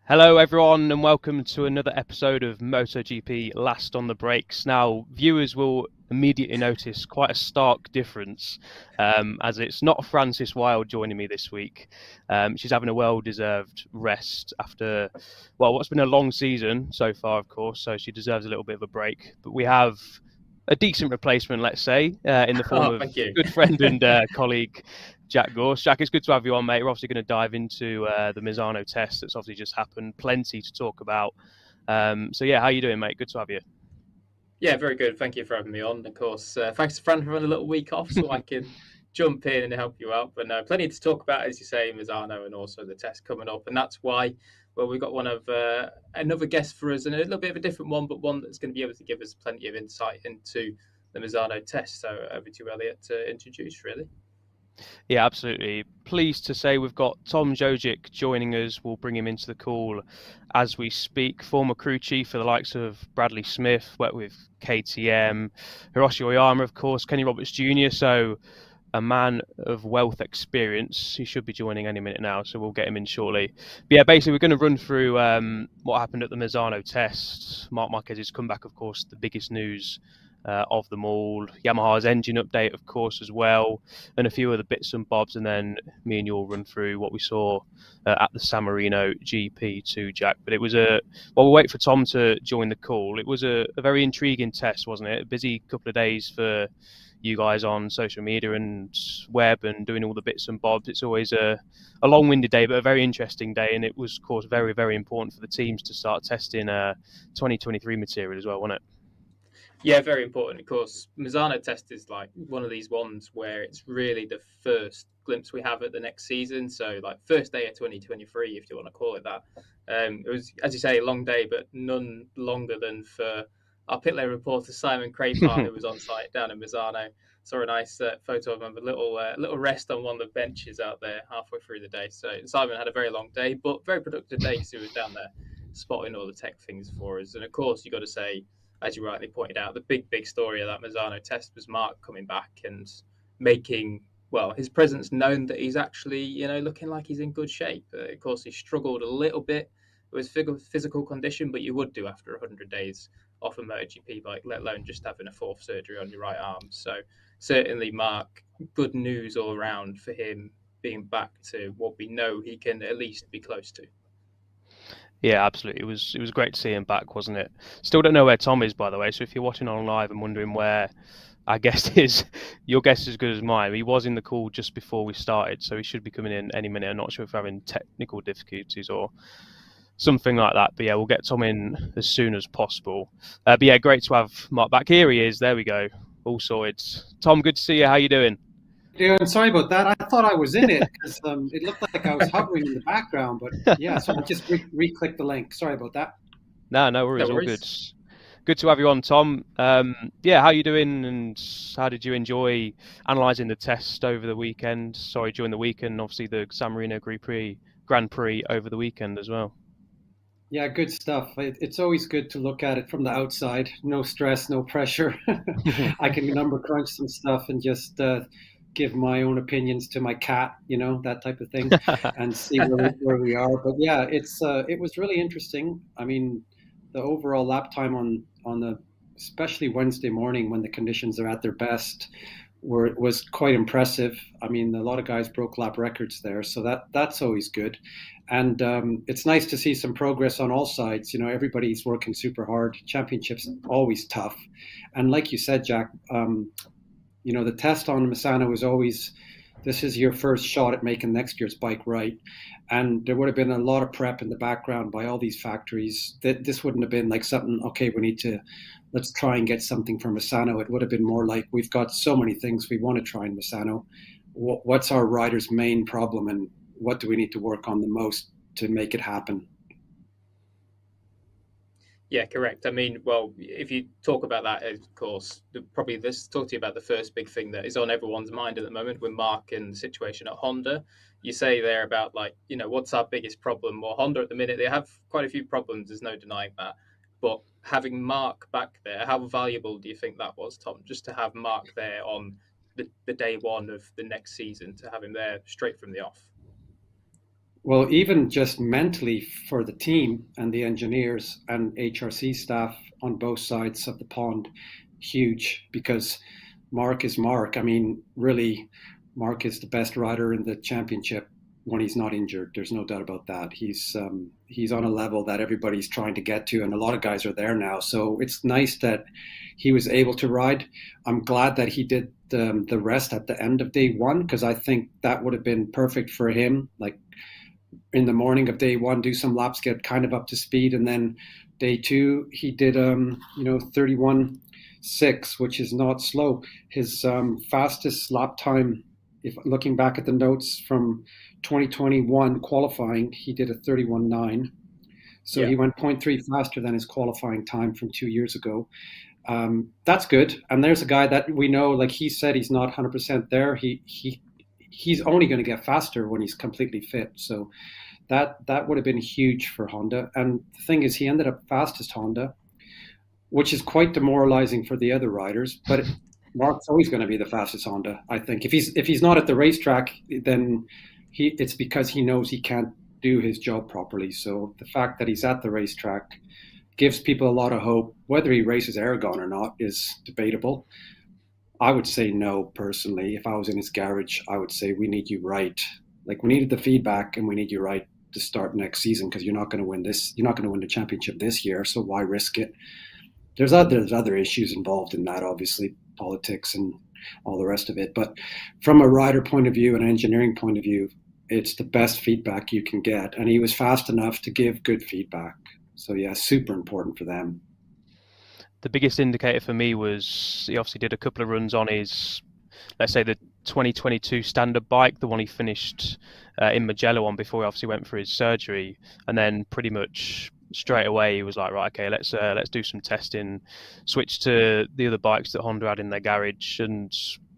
Hello, everyone, and welcome to another episode of MotoGP Last on the Brakes. Now, viewers will immediately notice quite a stark difference, as it's not Frances Wilde joining me this week. She's having a well-deserved rest after, well, what's been a long season so far, of course, so she deserves a little bit of a break. But we have a decent replacement, let's say, in the form Oh, of thank you. good friend and colleague Jack Gorse. Jack, it's good to have you on, mate. We're obviously going to dive into the Misano test that's obviously just happened. Plenty to talk about. So yeah, how you doing, mate? Good to have you. Yeah, very good. Thank you for having me on. Of course, thanks to Fran for having a little week off so I can jump in and help you out. But no, plenty to talk about, as you say, Misano and also the test coming up. And that's why, well, we've got one of another guest for us and a little bit of a different one, but one that's going to be able to give us plenty of insight into the Misano test. So over to you, Elliot, to introduce, really. Yeah, absolutely. Pleased to say we've got Tom Jojic joining us. We'll bring him into the call as we speak. Former crew chief for the likes of Bradley Smith, worked with KTM, Hiroshi Oyama, of course, Kenny Roberts Jr. So a man of wealth experience. He should be joining any minute now, so we'll get him in shortly. But yeah, basically, we're going to run through what happened at the Misano test. Marc Marquez's comeback, of course, the biggest news of them all. Yamaha's engine update, of course, as well, and a few other bits and bobs. And then me and you will run through what we saw at the San Marino GP too, Jack. But it was we'll wait for Tom to join the call. It was a very intriguing test, wasn't it? A busy couple of days for you guys on social media and web and doing all the bits and bobs. It's always a long-winded day, but a very interesting day. And it was, of course, very, very important for the teams to start testing 2023 material as well, wasn't it? Yeah, very important. Of course, Misano test is like one of these ones where it's really the first glimpse we have at the next season. So, like first day of 2023, if you want to call it that. It was, as you say, a long day, but none longer than for our pit lane reporter Simon Craypart, who was on site down in Misano. Saw a nice photo of him, a little rest on one of the benches out there halfway through the day. So Simon had a very long day, but very productive day because he was down there spotting all the tech things for us. And of course, you got to say, as you rightly pointed out, the big story of that Misano test was Marc coming back and making, well, his presence known that he's actually, looking like he's in good shape. Of course, he struggled a little bit with physical condition, but you would do after 100 days off a MotoGP bike, let alone just having a fourth surgery on your right arm. So certainly, Marc, good news all around for him being back to what we know he can at least be close to. Yeah, absolutely. It was great to see him back, wasn't it? Still don't know where Tom is, by the way. So if you're watching on live and wondering where our guest is, your guess is as good as mine. He was in the call just before we started, so he should be coming in any minute. I'm not sure if we're having technical difficulties or something like that. But yeah, we'll get Tom in as soon as possible. But yeah, great to have Marc back. Here he is. There we go. All sorted. Tom, good to see you. How you doing? Doing sorry about that. I thought I was in it because it looked like I was hovering in the background, but yeah, so I just re-clicked the link. Sorry about that. No worries. No All worries. good. Good to have you on, Tom. Yeah, how you doing, and how did you enjoy analysing the test over the weekend? Sorry, during the weekend, obviously the San Marino Grand Prix over the weekend as well. Yeah, good stuff. It's always good to look at it from the outside. No stress, no pressure. I can number crunch some stuff and just give my own opinions to my cat, that type of thing, and see where we are. But yeah, it was really interesting. I mean, the overall lap time on the especially Wednesday morning when the conditions are at their best was quite impressive. I mean, a lot of guys broke lap records there, so that's always good. And it's nice to see some progress on all sides. Everybody's working super hard. Championships always tough, and like you said, Jack, the test on Misano was always, this is your first shot at making next year's bike right. And there would have been a lot of prep in the background by all these factories. This wouldn't have been like something, okay, let's try and get something from Misano. It would have been more like, we've got so many things we want to try in Misano. What's our rider's main problem and what do we need to work on the most to make it happen? Yeah, correct. I mean, well, if you talk about that, of course, probably this talk to you about the first big thing that is on everyone's mind at the moment with Mark and the situation at Honda. You say there about like, what's our biggest problem? Well, Honda at the minute, they have quite a few problems. There's no denying that. But having Mark back there, how valuable do you think that was, Tom? Just to have Mark there on the day one of the next season, to have him there straight from the off. Well, even just mentally for the team and the engineers and HRC staff on both sides of the pond, huge because Marc is Marc. I mean, really, Marc is the best rider in the championship when he's not injured. There's no doubt about that. He's on a level that everybody's trying to get to, and a lot of guys are there now. So it's nice that he was able to ride. I'm glad that he did the rest at the end of day one because I think that would have been perfect for him. Like in the morning of day one, do some laps, get kind of up to speed, and then day two he did 31.6, which is not slow. His fastest lap time, if looking back at the notes from 2021 qualifying, he did a 31.9. So he went 0.3 faster than his qualifying time from 2 years ago. That's good. And there's a guy that we know, like he said, he's not 100% there. He's only going to get faster when he's completely fit. So that would have been huge for Honda. And the thing is, he ended up fastest Honda, which is quite demoralizing for the other riders. But Mark's always going to be the fastest Honda, I think. If he's not at the racetrack, then it's because he knows he can't do his job properly. So the fact that he's at the racetrack gives people a lot of hope. Whether he races Aragon or not is debatable. I would say no, personally. If I was in his garage, I would say we need you right. Like we needed the feedback and we need you right to start next season because you're not going to win this. You're not going to win the championship this year, so why risk it? There's other issues involved in that, obviously, politics and all the rest of it. But from a rider point of view and engineering point of view, it's the best feedback you can get. And he was fast enough to give good feedback. So yeah, super important for them. The biggest indicator for me was he obviously did a couple of runs on his, let's say, the 2022 standard bike, the one he finished in Mugello on before he obviously went for his surgery, and then pretty much straight away he was like, right, okay, let's do some testing, switch to the other bikes that Honda had in their garage. And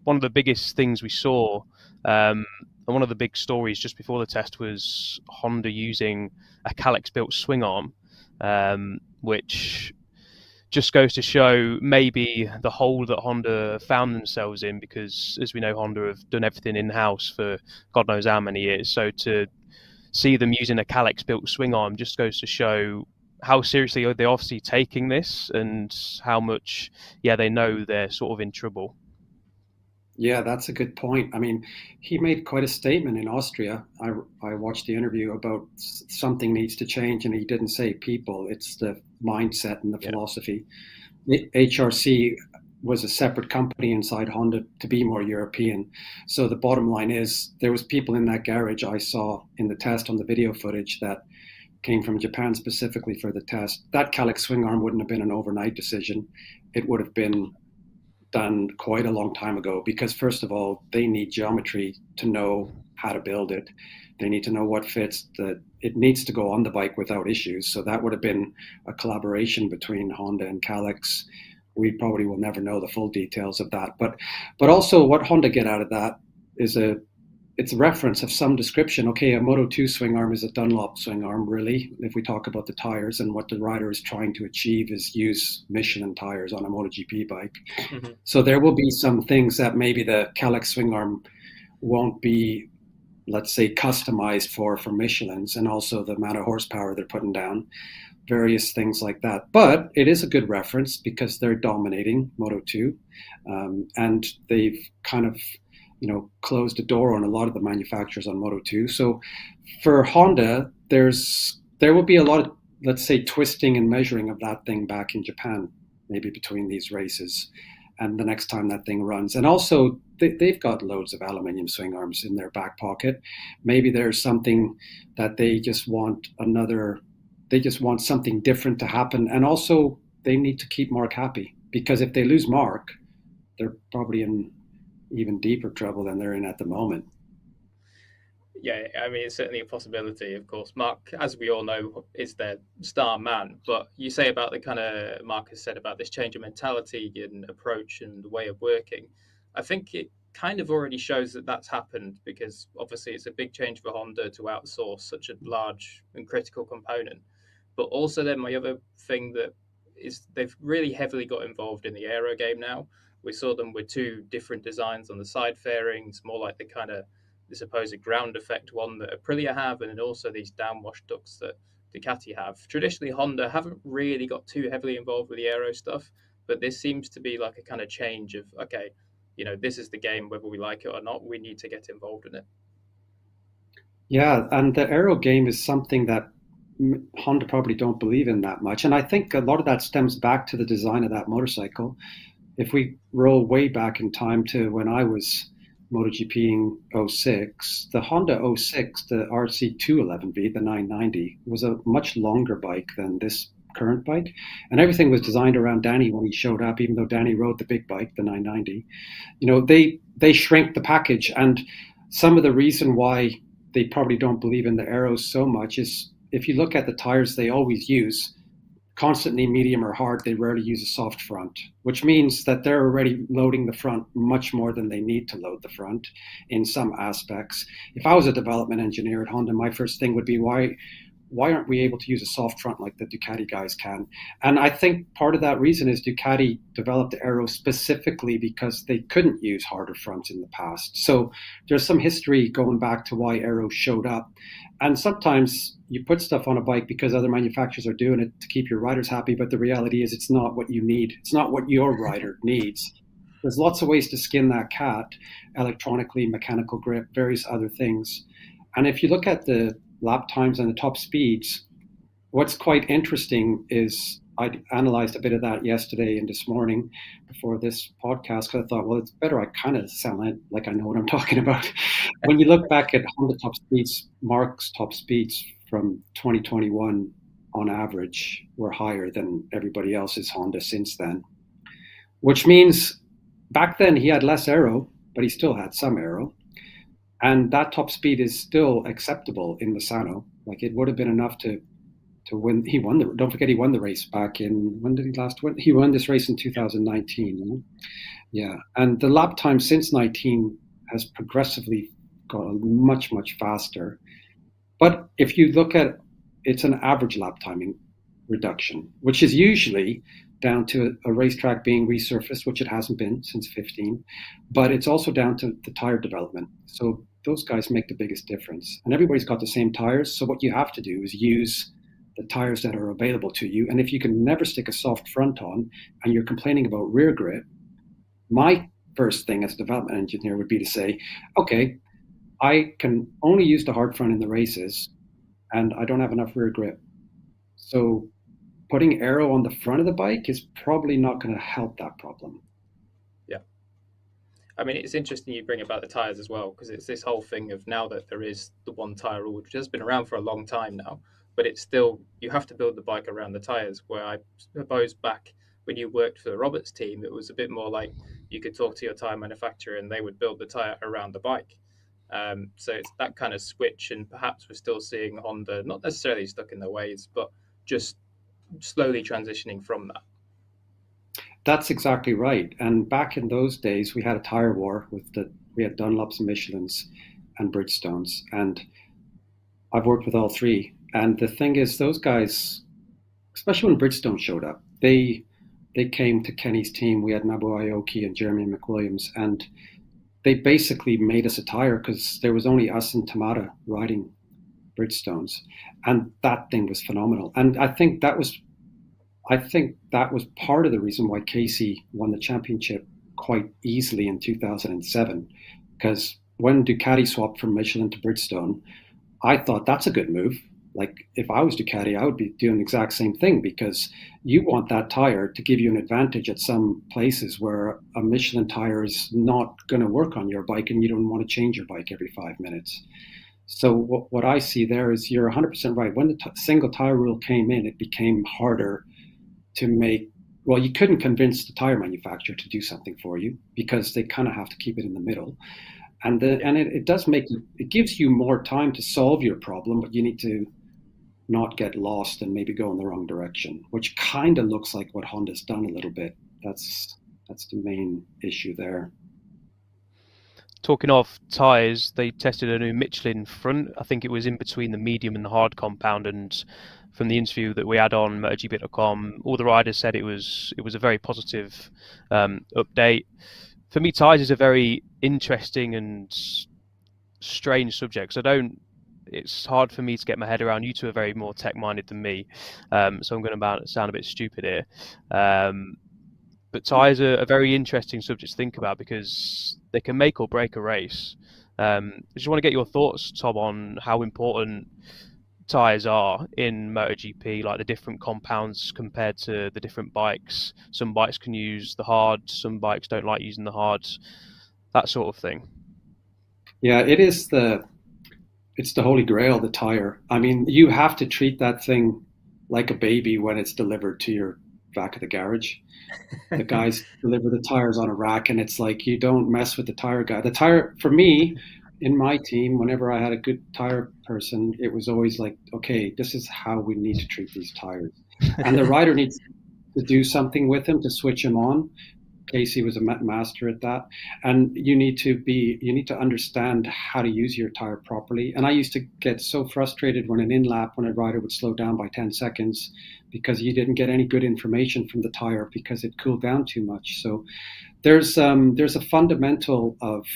one of the biggest things we saw, and one of the big stories just before the test, was Honda using a Calyx built swing arm, which just goes to show maybe the hole that Honda found themselves in, because as we know, Honda have done everything in-house for God knows how many years. So to see them using a Calyx built swing arm just goes to show how seriously they're obviously taking this and how much, they know they're sort of in trouble. Yeah, that's a good point. I mean, he made quite a statement in Austria. I watched the interview about something needs to change, and he didn't say people. It's the mindset and the philosophy. HRC was a separate company inside Honda to be more European. So the bottom line is there was people in that garage I saw in the test on the video footage that came from Japan specifically for the test. That Calyx swing arm wouldn't have been an overnight decision. It would have been done quite a long time ago because, first of all, they need geometry to know how to build it. They need to know what fits. That it needs to go on the bike without issues. So that would have been a collaboration between Honda and Calyx. We probably will never know the full details of that. But also what Honda get out of that is it's a reference of some description. Okay, a Moto2 swing arm is a Dunlop swing arm, really, if we talk about the tires, and what the rider is trying to achieve is use Michelin tires on a MotoGP bike. Mm-hmm. So there will be some things that maybe the Calyx swing arm won't be, let's say, customized for Michelin's, and also the amount of horsepower they're putting down, various things like that. But it is a good reference because they're dominating Moto2, and they've kind of closed the door on a lot of the manufacturers on Moto2. So for Honda, there will be a lot of, let's say, twisting and measuring of that thing back in Japan, maybe between these races and the next time that thing runs. And also they've got loads of aluminium swing arms in their back pocket. Maybe there's something that they just want something different to happen. And also they need to keep Marc happy, because if they lose Marc, they're probably in even deeper trouble than they're in at the moment. Yeah, I mean, it's certainly a possibility, of course. Marc, as we all know, is their star man. But you say about the kind of, Marc has said about this change of mentality and approach and the way of working. I think it kind of already shows that that's happened, because obviously it's a big change for Honda to outsource such a large and critical component. But also then my other thing that is they've really heavily got involved in the aero game now. We saw them with two different designs on the side fairings, more like the kind of the supposed ground effect one that Aprilia have, and then also these downwash ducts that Ducati have. Traditionally, Honda haven't really got too heavily involved with the aero stuff, but this seems to be like a kind of change of, okay, this is the game, whether we like it or not, we need to get involved in it. Yeah, and the aero game is something that Honda probably don't believe in that much. And I think a lot of that stems back to the design of that motorcycle. If we roll way back in time to when I was MotoGP in 06, the Honda 06, the RC211V, the 990, was a much longer bike than this current bike. And everything was designed around Danny when he showed up, even though Danny rode the big bike, the 990. They shrink the package. And some of the reason why they probably don't believe in the aeros so much is if you look at the tires they always use, constantly medium or hard, they rarely use a soft front, which means that they're already loading the front much more than they need to load the front in some aspects. If I was a development engineer at Honda, my first thing would be why aren't we able to use a soft front like the Ducati guys can? And I think part of that reason is Ducati developed the aero specifically because they couldn't use harder fronts in the past. So there's some history going back to why aero showed up. And sometimes you put stuff on a bike because other manufacturers are doing it to keep your riders happy, but the reality is it's not what you need. It's not what your rider needs. There's lots of ways to skin that cat, electronically, mechanical grip, various other things. And if you look at the lap times and the top speeds, what's quite interesting is I analyzed a bit of that yesterday and this morning before this podcast because I thought, well, it's better I kind of sound like I know what I'm talking about. When you look back at Honda top speeds, Marc's top speeds from 2021 on average were higher than everybody else's Honda since then, which means back then he had less aero, but he still had some aero. And that top speed is still acceptable in Misano. Like it would have been enough to win. Don't forget he won the race back in, when did he last win? He won this race in 2019. Yeah. And the lap time since 19 has progressively got much, much faster. But if you look at it's an average lap timing reduction, which is usually down to a racetrack being resurfaced, which it hasn't been since 15, but it's also down to the tire development. So those guys make the biggest difference. And everybody's got the same tires. So what you have to do is use the tires that are available to you. And if you can never stick a soft front on and you're complaining about rear grip, my first thing as a development engineer would be to say, okay, I can only use the hard front in the races and I don't have enough rear grip. So putting aero on the front of the bike is probably not going to help that problem. Yeah. I mean, it's interesting you bring about the tyres as well, because it's this whole thing of now that there is the one tyre rule, which has been around for a long time now, but it's still, you have to build the bike around the tyres, where I suppose back when you worked for the Roberts team, it was a bit more like you could talk to your tyre manufacturer and they would build the tyre around the bike. So it's that kind of switch, and perhaps we're still seeing Honda not necessarily stuck in their ways, but just slowly transitioning from that. That's exactly right. And back in those days, we had a tire war we had Dunlops and Michelins and Bridgestones, and I've worked with all three. And the thing is, those guys, especially when Bridgestone showed up, they came to Kenny's team. We had Nabu Aoki and Jeremy McWilliams, and they basically made us a tire because there was only us and Tamada riding Bridgestones, and that thing was phenomenal. And I think that was part of the reason why Casey won the championship quite easily in 2007, because when Ducati swapped from Michelin to Bridgestone, I thought that's a good move. Like if I was Ducati, I would be doing the exact same thing, because you want that tire to give you an advantage at some places where a Michelin tire is not going to work on your bike and you don't want to change your bike every 5 minutes. So what I see there is you're 100% right. When the single tire rule came in, it became harder to make. Well, you couldn't convince the tire manufacturer to do something for you because they kind of have to keep it in the middle. And it does it gives you more time to solve your problem, but you need to not get lost and maybe go in the wrong direction, which kind of looks like what Honda's done a little bit. That's the main issue there. Talking of tyres, they tested a new Michelin front. I think it was in between the medium and the hard compound, and from the interview that we had on MotoGP.com, all the riders said it was a very positive update. For me, tyres is a very interesting and strange subject. It's hard for me to get my head around. You two are very more tech-minded than me, so I'm going to sound a bit stupid here. But tyres are a very interesting subject to think about because they can make or break a race. I just want to get your thoughts, Tom, on how important tyres are in MotoGP, like the different compounds compared to the different bikes. Some bikes can use the hard, some bikes don't like using the hard, that sort of thing. Yeah, it's the holy grail, the tire. I mean, you have to treat that thing like a baby when it's delivered to your back of the garage. The guys deliver the tires on a rack, and it's like you don't mess with the tire guy. The tire, for me, in my team, whenever I had a good tire person, it was always like, okay, this is how we need to treat these tires. And the rider needs to do something with them to switch them on. Casey was a master at that. And you need to understand how to use your tire properly. And I used to get so frustrated when an in-lap, when a rider would slow down by 10 seconds because you didn't get any good information from the tire because it cooled down too much. So there's a fundamental of,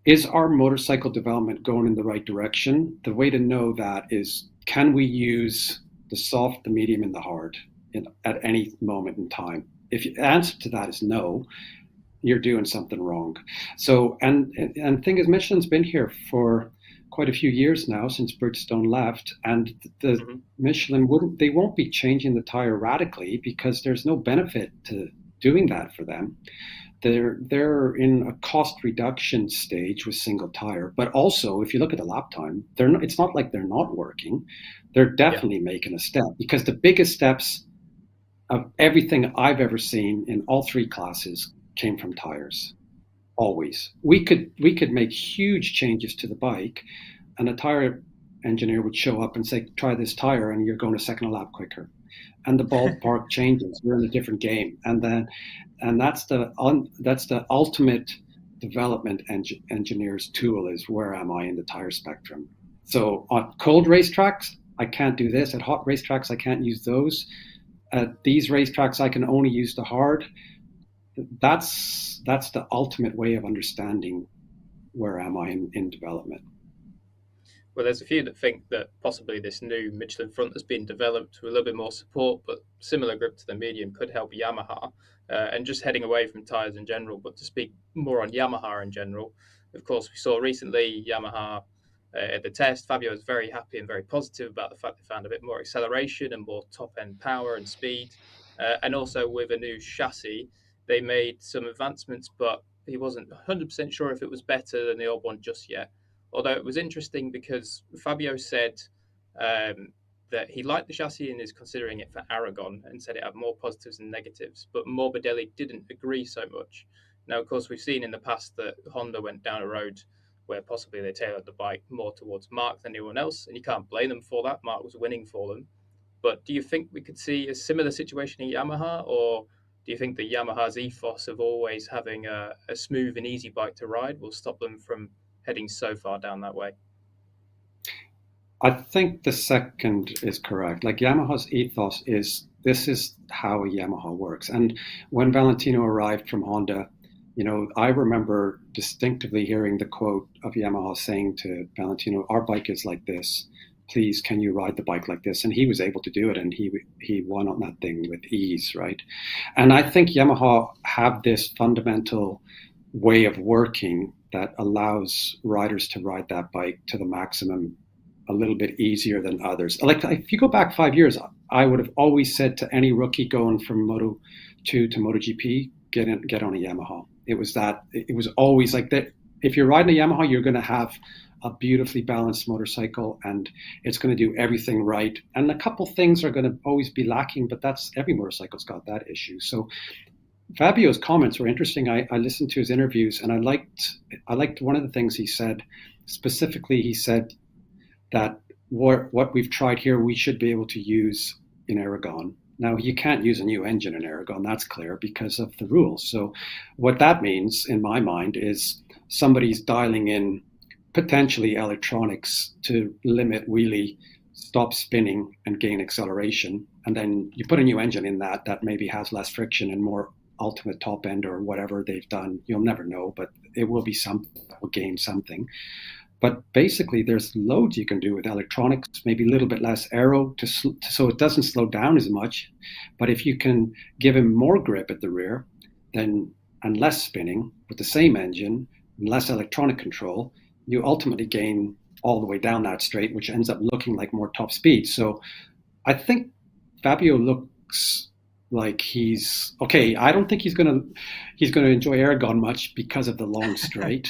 is our motorcycle development going in the right direction? The way to know that is, can we use the soft, the medium, and the hard at any moment in time? If the answer to that is no, you're doing something wrong. So, and thing is, Michelin's been here for quite a few years now since Bridgestone left, and the Michelin won't be changing the tire radically because there's no benefit to doing that for them. They're in a cost reduction stage with single tire, but also if you look at the lap time, it's not like they're not working. They're definitely making a step, because the biggest steps of everything I've ever seen in all three classes came from tires. Always. We could make huge changes to the bike, and a tire engineer would show up and say, try this tire and you're going a second a lap quicker. And the ballpark changes. We're in a different game. And that's the ultimate development engineer's tool, is where am I in the tire spectrum. So on cold racetracks, I can't do this. At hot racetracks, I can't use those. At these racetracks, I can only use the hard. That's the ultimate way of understanding where am I in development. Well, there's a few that think that possibly this new Michelin front has been developed with a little bit more support, but similar grip to the medium could help Yamaha. And just heading away from tyres in general, but to speak more on Yamaha in general, of course, we saw recently Yamaha at the test. Fabio was very happy and very positive about the fact they found a bit more acceleration and more top-end power and speed. And also with a new chassis, they made some advancements, but he wasn't 100% sure if it was better than the old one just yet. Although it was interesting because Fabio said that he liked the chassis and is considering it for Aragon, and said it had more positives and negatives, but Morbidelli didn't agree so much. Now, of course, we've seen in the past that Honda went down a road where possibly they tailored the bike more towards Marc than anyone else, and you can't blame them for that. Marc was winning for them. But do you think we could see a similar situation in Yamaha, or do you think that Yamaha's ethos of always having a smooth and easy bike to ride will stop them from heading so far down that way? I think the second is correct. Like, Yamaha's ethos is, this is how a Yamaha works. And when Valentino arrived from Honda, I remember distinctively hearing the quote of Yamaha saying to Valentino, our bike is like this. Please, can you ride the bike like this? And he was able to do it, and he won on that thing with ease, right? And I think Yamaha have this fundamental way of working that allows riders to ride that bike to the maximum a little bit easier than others. Like, if you go back 5 years, I would have always said to any rookie going from Moto2 to MotoGP, get on a Yamaha. It was always like that. If you're riding a Yamaha, you're going to have a beautifully balanced motorcycle, and it's going to do everything right. And a couple things are going to always be lacking, but every motorcycle's got that issue. So Fabio's comments were interesting. I listened to his interviews, and I liked one of the things he said. Specifically, he said that what we've tried here, we should be able to use in Aragon. Now, you can't use a new engine in Aragon, that's clear, because of the rules. So what that means, in my mind, is somebody's dialing in potentially electronics to limit wheelie, stop spinning, and gain acceleration. And then you put a new engine in that maybe has less friction and more ultimate top end or whatever they've done. You'll never know, but it will be something that will gain something. But basically, there's loads you can do with electronics, maybe a little bit less aero so it doesn't slow down as much. But if you can give him more grip at the rear, then and less spinning with the same engine and less electronic control, you ultimately gain all the way down that straight, which ends up looking like more top speed. So I think Fabio looks like he's okay. I don't think he's gonna enjoy Aragon much because of the long straight.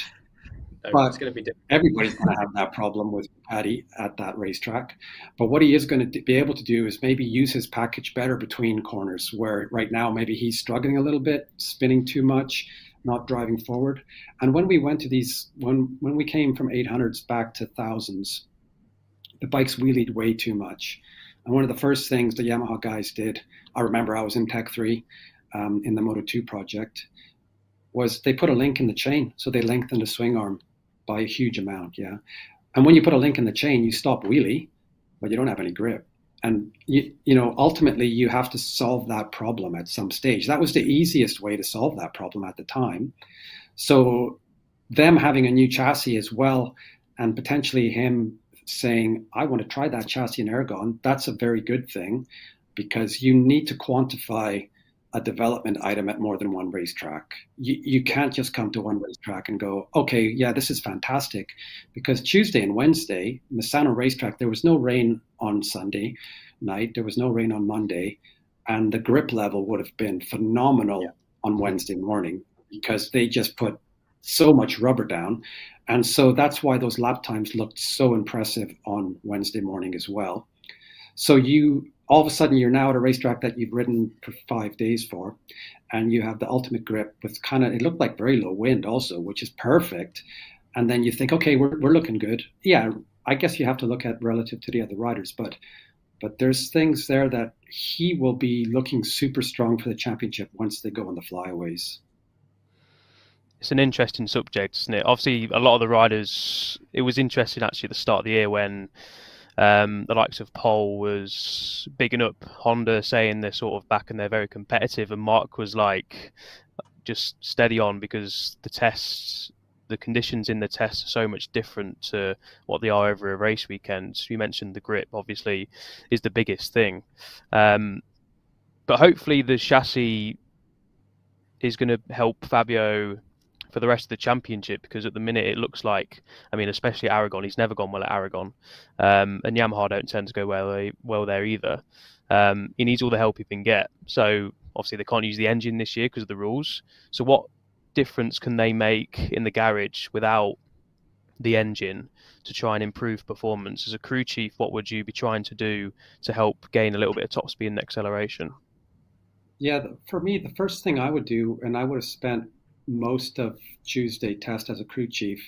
No, But it's going to be different. everybody's going to have that problem with Paddy at that racetrack. But what he is going to be able to do is maybe use his package better between corners, where right now maybe he's struggling a little bit, spinning too much, not driving forward. And when we went to these, when we came from 800s back to thousands, the bikes wheelied way too much. And one of the first things the Yamaha guys did, I remember I was in Tech 3 in the Moto2 project, was they put a link in the chain. So they lengthened the swing arm by a huge amount, yeah. And when you put a link in the chain, you stop wheelie, but you don't have any grip. And ultimately, you have to solve that problem at some stage. That was the easiest way to solve that problem at the time. So them having a new chassis as well, and potentially him saying, I want to try that chassis in Aragon, that's a very good thing, because you need to quantify a development item at more than one racetrack. You can't just come to one racetrack and go, okay, yeah, this is fantastic. Because Tuesday and Wednesday, Misano racetrack, there was no rain on Sunday night, there was no rain on Monday, and the grip level would have been phenomenal on Wednesday morning because they just put so much rubber down. And so that's why those lap times looked so impressive on Wednesday morning as well. So all of a sudden you're now at a racetrack that you've ridden for 5 days for, and you have the ultimate grip with it looked like very low wind also, which is perfect. And then you think, okay, we're looking good. Yeah, I guess you have to look at relative to the other riders, but there's things there that he will be looking super strong for the championship once they go on the flyaways. It's an interesting subject, isn't it? Obviously, a lot of the riders, it was interesting actually at the start of the year when the likes of Pole was bigging up Honda, saying they're sort of back and they're very competitive, and Mark was like, just steady on, because the conditions in the tests are so much different to what they are over a race weekend. You mentioned the grip, obviously, is the biggest thing. But hopefully the chassis is going to help Fabio for the rest of the championship, because at the minute it looks like, especially Aragon, he's never gone well at Aragon, and Yamaha don't tend to go well there either. He needs all the help he can get. So obviously they can't use the engine this year because of the rules. So what difference can they make in the garage without the engine to try and improve performance? As a crew chief, what would you be trying to do to help gain a little bit of top speed and acceleration? Yeah, for me, the first thing I would do, and I would have spent most of Tuesday test as a crew chief,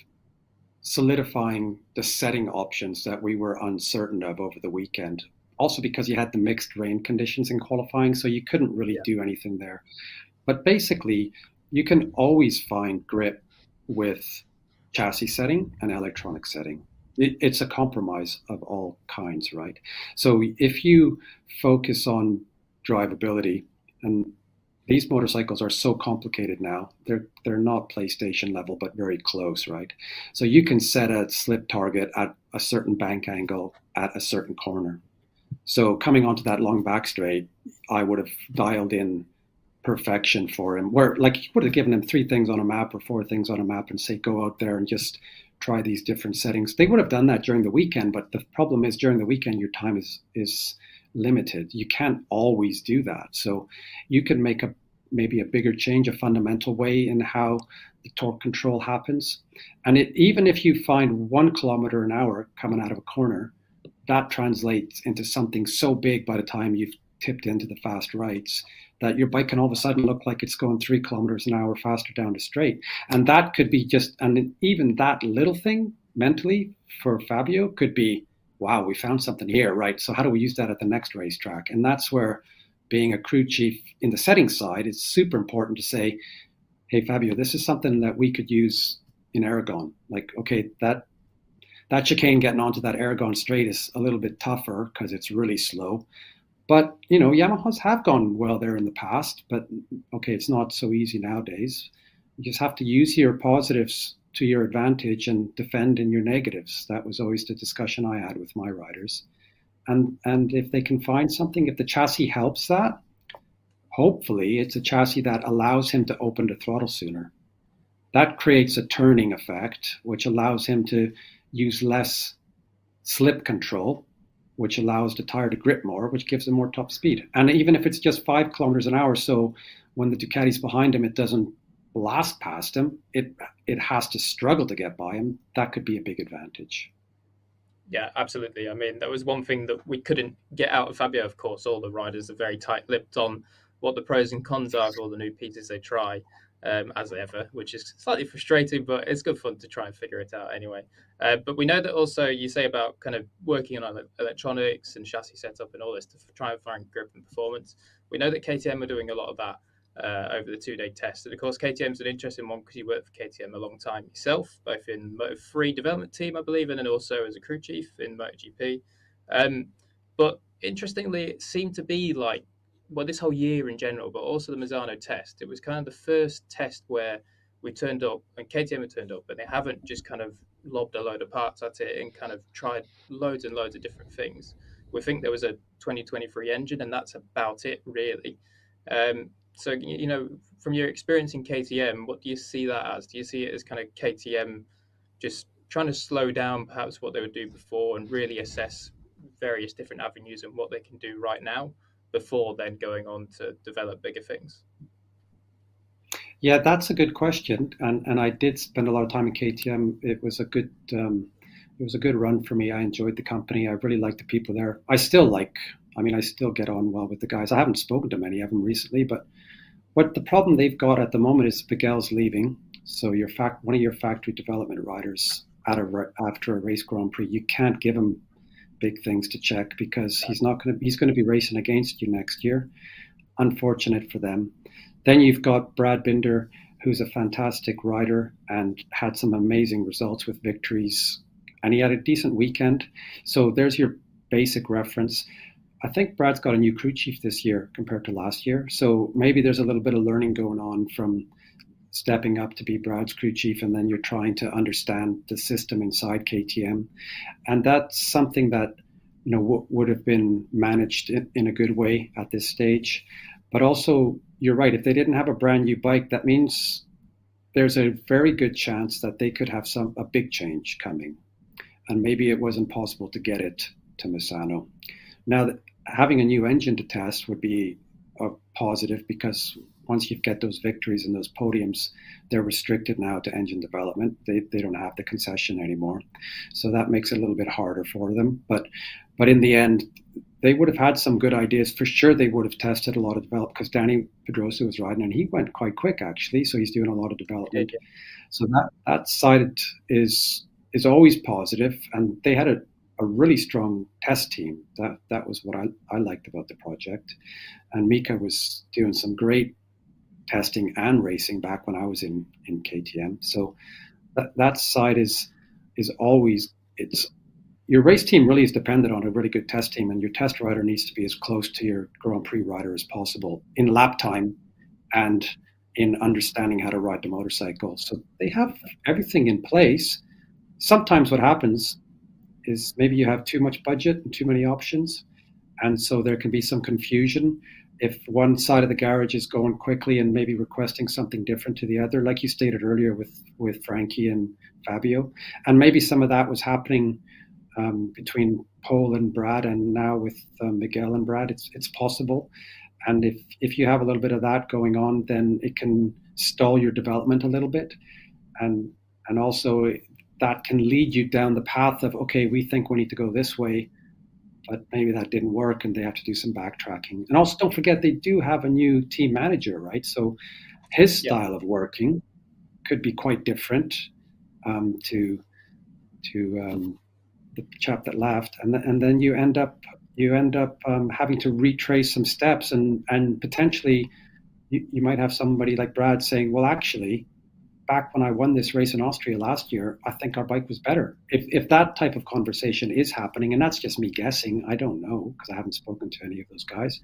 solidifying the setting options that we were uncertain of over the weekend. Also because you had the mixed rain conditions in qualifying, so you couldn't really do anything there. But basically, you can always find grip with chassis setting and electronic setting. It's a compromise of all kinds, right? So if you focus on drivability, and these motorcycles are so complicated now, they're not PlayStation level, but very close, right? So you can set a slip target at a certain bank angle at a certain corner. So coming onto that long back straight, I would have dialed in perfection for him, where like you would have given him 3 things on a map or 4 things on a map and say, go out there and just try these different settings. They would have done that during the weekend, but the problem is during the weekend, your time is limited. You can't always do that. So you can make maybe a bigger change, a fundamental way in how the torque control happens. And even if you find 1 kilometer an hour coming out of a corner, that translates into something so big by the time you've tipped into the fast rights that your bike can all of a sudden look like it's going 3 kilometers an hour faster down the straight. And that could be and even that little thing mentally for Fabio could be, wow, we found something here, right? So how do we use that at the next racetrack? And that's where being a crew chief in the setting side, it's super important to say, hey, Fabio, this is something that we could use in Aragon. Like, okay, that chicane getting onto that Aragon straight is a little bit tougher because it's really slow. But, Yamahas have gone well there in the past, but okay, it's not so easy nowadays. You just have to use your positives to your advantage and defend in your negatives. That was always the discussion I had with my riders. And if they can find something, if the chassis helps that, hopefully it's a chassis that allows him to open the throttle sooner. That creates a turning effect, which allows him to use less slip control, which allows the tire to grip more, which gives him more top speed. And even if it's just 5 kilometers an hour, so when the Ducati's behind him, it doesn't blast past him, it has to struggle to get by him, that could be a big advantage. Yeah, absolutely. I mean, that was one thing that we couldn't get out of Fabio, of course. All the riders are very tight-lipped on what the pros and cons are of all the new pieces they try, as ever, which is slightly frustrating, but it's good fun to try and figure it out anyway. But we know that also you say about kind of working on electronics and chassis setup and all this to try and find grip and performance. We know that KTM are doing a lot of that over the 2-day test. And of course, KTM's an interesting one because you worked for KTM a long time yourself, both in Moto3 development team, I believe, and then also as a crew chief in MotoGP. But interestingly, it seemed to be like, well, this whole year in general, but also the Misano test, it was kind of the first test where we turned up and KTM had turned up and they haven't just kind of lobbed a load of parts at it and kind of tried loads and loads of different things. We think there was a 2023 engine and that's about it, really. So, you know, from your experience in KTM, what do you see that as? Do you see it as kind of KTM just trying to slow down perhaps what they would do before and really assess various different avenues and what they can do right now before then going on to develop bigger things? Yeah, that's a good question, and I did spend a lot of time in KTM. It was a good run for me. I enjoyed the company. I really liked the people there. I still get on well with the guys. I haven't spoken to many of them recently, but what the problem they've got at the moment is Miguel's leaving. So one of your factory development riders after a race Grand Prix, you can't give him big things to check because he's going to be racing against you next year. Unfortunate for them. Then you've got Brad Binder, who's a fantastic rider and had some amazing results with victories, and he had a decent weekend. So there's your basic reference. I think Brad's got a new crew chief this year compared to last year. So maybe there's a little bit of learning going on from stepping up to be Brad's crew chief, and then you're trying to understand the system inside KTM. And that's something that, you know, would have been managed in a good way at this stage. But also, you're right, if they didn't have a brand new bike, that means there's a very good chance that they could have a big change coming. And maybe it wasn't possible to get it to Misano. Now, having a new engine to test would be a positive because once you get those victories and those podiums, they're restricted now to engine development. They don't have the concession anymore. So that makes it a little bit harder for them. But in the end, they would have had some good ideas. For sure, they would have tested a lot of development because Danny Pedrosa was riding and he went quite quick, actually. So he's doing a lot of development. Yeah. So that side is always positive. And they had a really strong test team. That was what I liked about the project. And Mika was doing some great testing and racing back when I was in KTM. So that side is always, your race team really is dependent on a really good test team, and your test rider needs to be as close to your Grand Prix rider as possible in lap time and in understanding how to ride the motorcycle. So they have everything in place. Sometimes what happens is maybe you have too much budget and too many options, and so there can be some confusion if one side of the garage is going quickly and maybe requesting something different to the other, like you stated earlier with Frankie and Fabio. And maybe some of that was happening between Paul and Brad, and now with Miguel and Brad. It's possible. And if you have a little bit of that going on, then it can stall your development a little bit. And also that can lead you down the path of, okay, we think we need to go this way, but maybe that didn't work and they have to do some backtracking. And also don't forget, they do have a new team manager, right? So his style of working could be quite different to the chap that left. And then you end up having to retrace some steps and potentially you might have somebody like Brad saying, well, actually, back when I won this race in Austria last year, I think our bike was better. If that type of conversation is happening, and that's just me guessing, I don't know because I haven't spoken to any of those guys,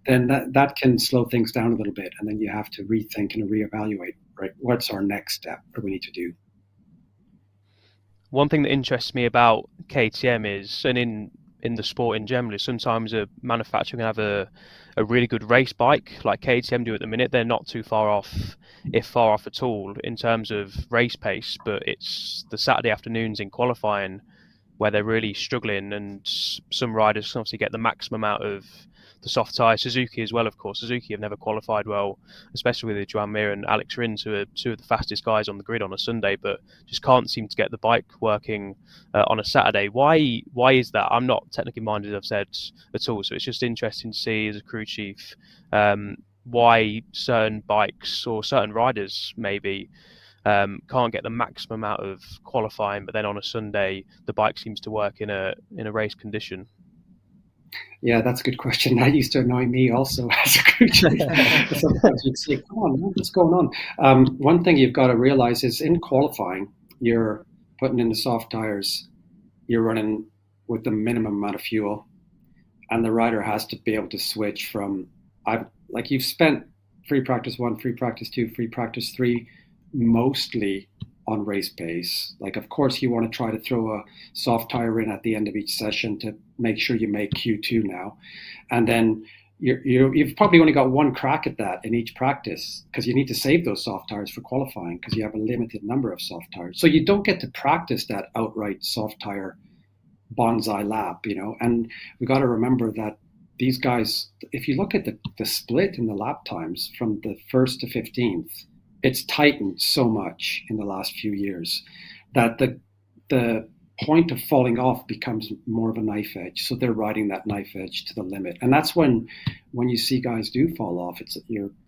then that can slow things down a little bit, and then you have to rethink and reevaluate, right? What's our next step? What do we need to do? one thing that interests me about KTM is, and in the sport in general, is sometimes a manufacturer can have a really good race bike like KTM do at the minute. They're not too far off, if far off at all, in terms of race pace, but it's the Saturday afternoons in qualifying where they're really struggling, and some riders can obviously get the maximum out of the soft tyre. Suzuki as well, of course. Suzuki have never qualified well, especially with Joan Mir and Alex Rins, who are two of the fastest guys on the grid on a Sunday, but just can't seem to get the bike working on a Saturday. Why is that? I'm not technically minded, I've said, at all, so it's just interesting to see as a crew chief why certain bikes or certain riders maybe can't get the maximum out of qualifying, but then on a Sunday the bike seems to work in a race condition. Yeah, that's a good question. That used to annoy me also as a crew chief. Sometimes you'd say, "Come on, man, what's going on?" One thing you've got to realize is in qualifying, you're putting in the soft tires, you're running with the minimum amount of fuel, and the rider has to be able to switch from. Like you've spent free practice 1, free practice 2, free practice 3, mostly on race pace. Like, of course, you want to try to throw a soft tire in at the end of each session to make sure you make Q2 now. And then you've probably only got one crack at that in each practice because you need to save those soft tires for qualifying because you have a limited number of soft tires. So you don't get to practice that outright soft tire bonsai lap, And we got to remember that these guys, if you look at the split in the lap times from the 1st to 15th, it's tightened so much in the last few years that the point of falling off becomes more of a knife edge. So they're riding that knife edge to the limit. And that's when you see guys do fall off,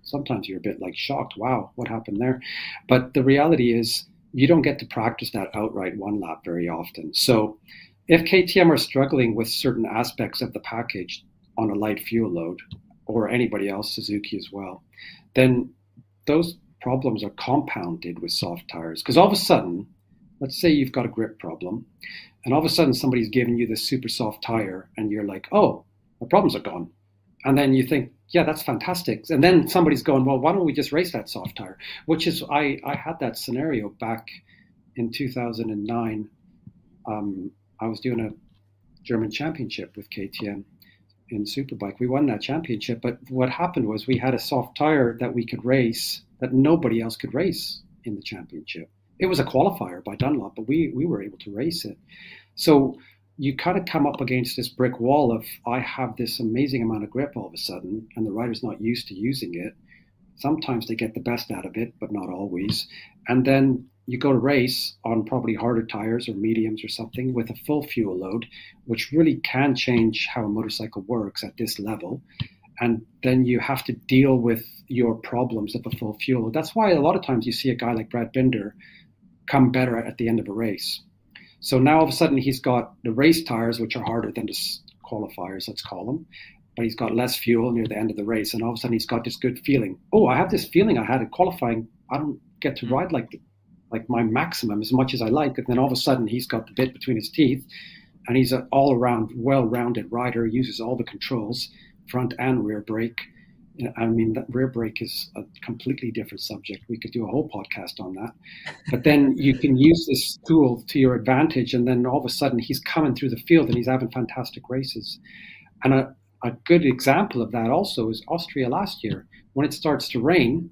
sometimes you're a bit like shocked. Wow, what happened there? But the reality is you don't get to practice that outright one lap very often. So if KTM are struggling with certain aspects of the package on a light fuel load, or anybody else, Suzuki as well, then those problems are compounded with soft tires. Because all of a sudden, let's say you've got a grip problem, and all of a sudden somebody's giving you this super soft tire, and you're like, oh, the problems are gone. And then you think, yeah, that's fantastic. And then somebody's going, well, why don't we just race that soft tire? Which is, I had that scenario back in 2009. I was doing a German championship with KTM in Superbike. We won that championship, but what happened was we had a soft tire that we could race that nobody else could race in the championship. It was a qualifier by Dunlop, but we were able to race it. So you kind of come up against this brick wall of, I have this amazing amount of grip all of a sudden, and the rider's not used to using it. Sometimes they get the best out of it, but not always. And then you go to race on probably harder tires or mediums or something with a full fuel load, which really can change how a motorcycle works at this level. And then you have to deal with your problems of a full fuel. That's why a lot of times you see a guy like Brad Binder come better at the end of a race. So now all of a sudden he's got the race tires, which are harder than the qualifiers, let's call them, but he's got less fuel near the end of the race. And all of a sudden he's got this good feeling. Oh, I have this feeling I had in qualifying. I don't get to ride like my maximum as much as I like. And then all of a sudden he's got the bit between his teeth, and he's an all-around, well-rounded rider, uses all the controls, front and rear brake. I mean, that rear brake is a completely different subject. We could do a whole podcast on that. But then you can use this tool to your advantage, and then all of a sudden he's coming through the field and he's having fantastic races. And a good example of that also is Austria last year. When it starts to rain,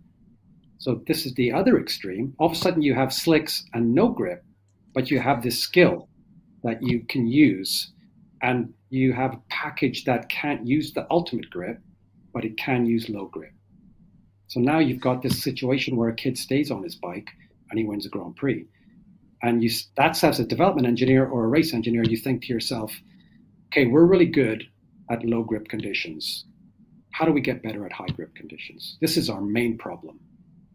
so this is the other extreme, all of a sudden you have slicks and no grip, but you have this skill that you can use, and you have a package that can't use the ultimate grip, but it can use low grip. So now you've got this situation where a kid stays on his bike and he wins a Grand Prix. And that's as a development engineer or a race engineer, you think to yourself, okay, we're really good at low grip conditions. How do we get better at high grip conditions? This is our main problem.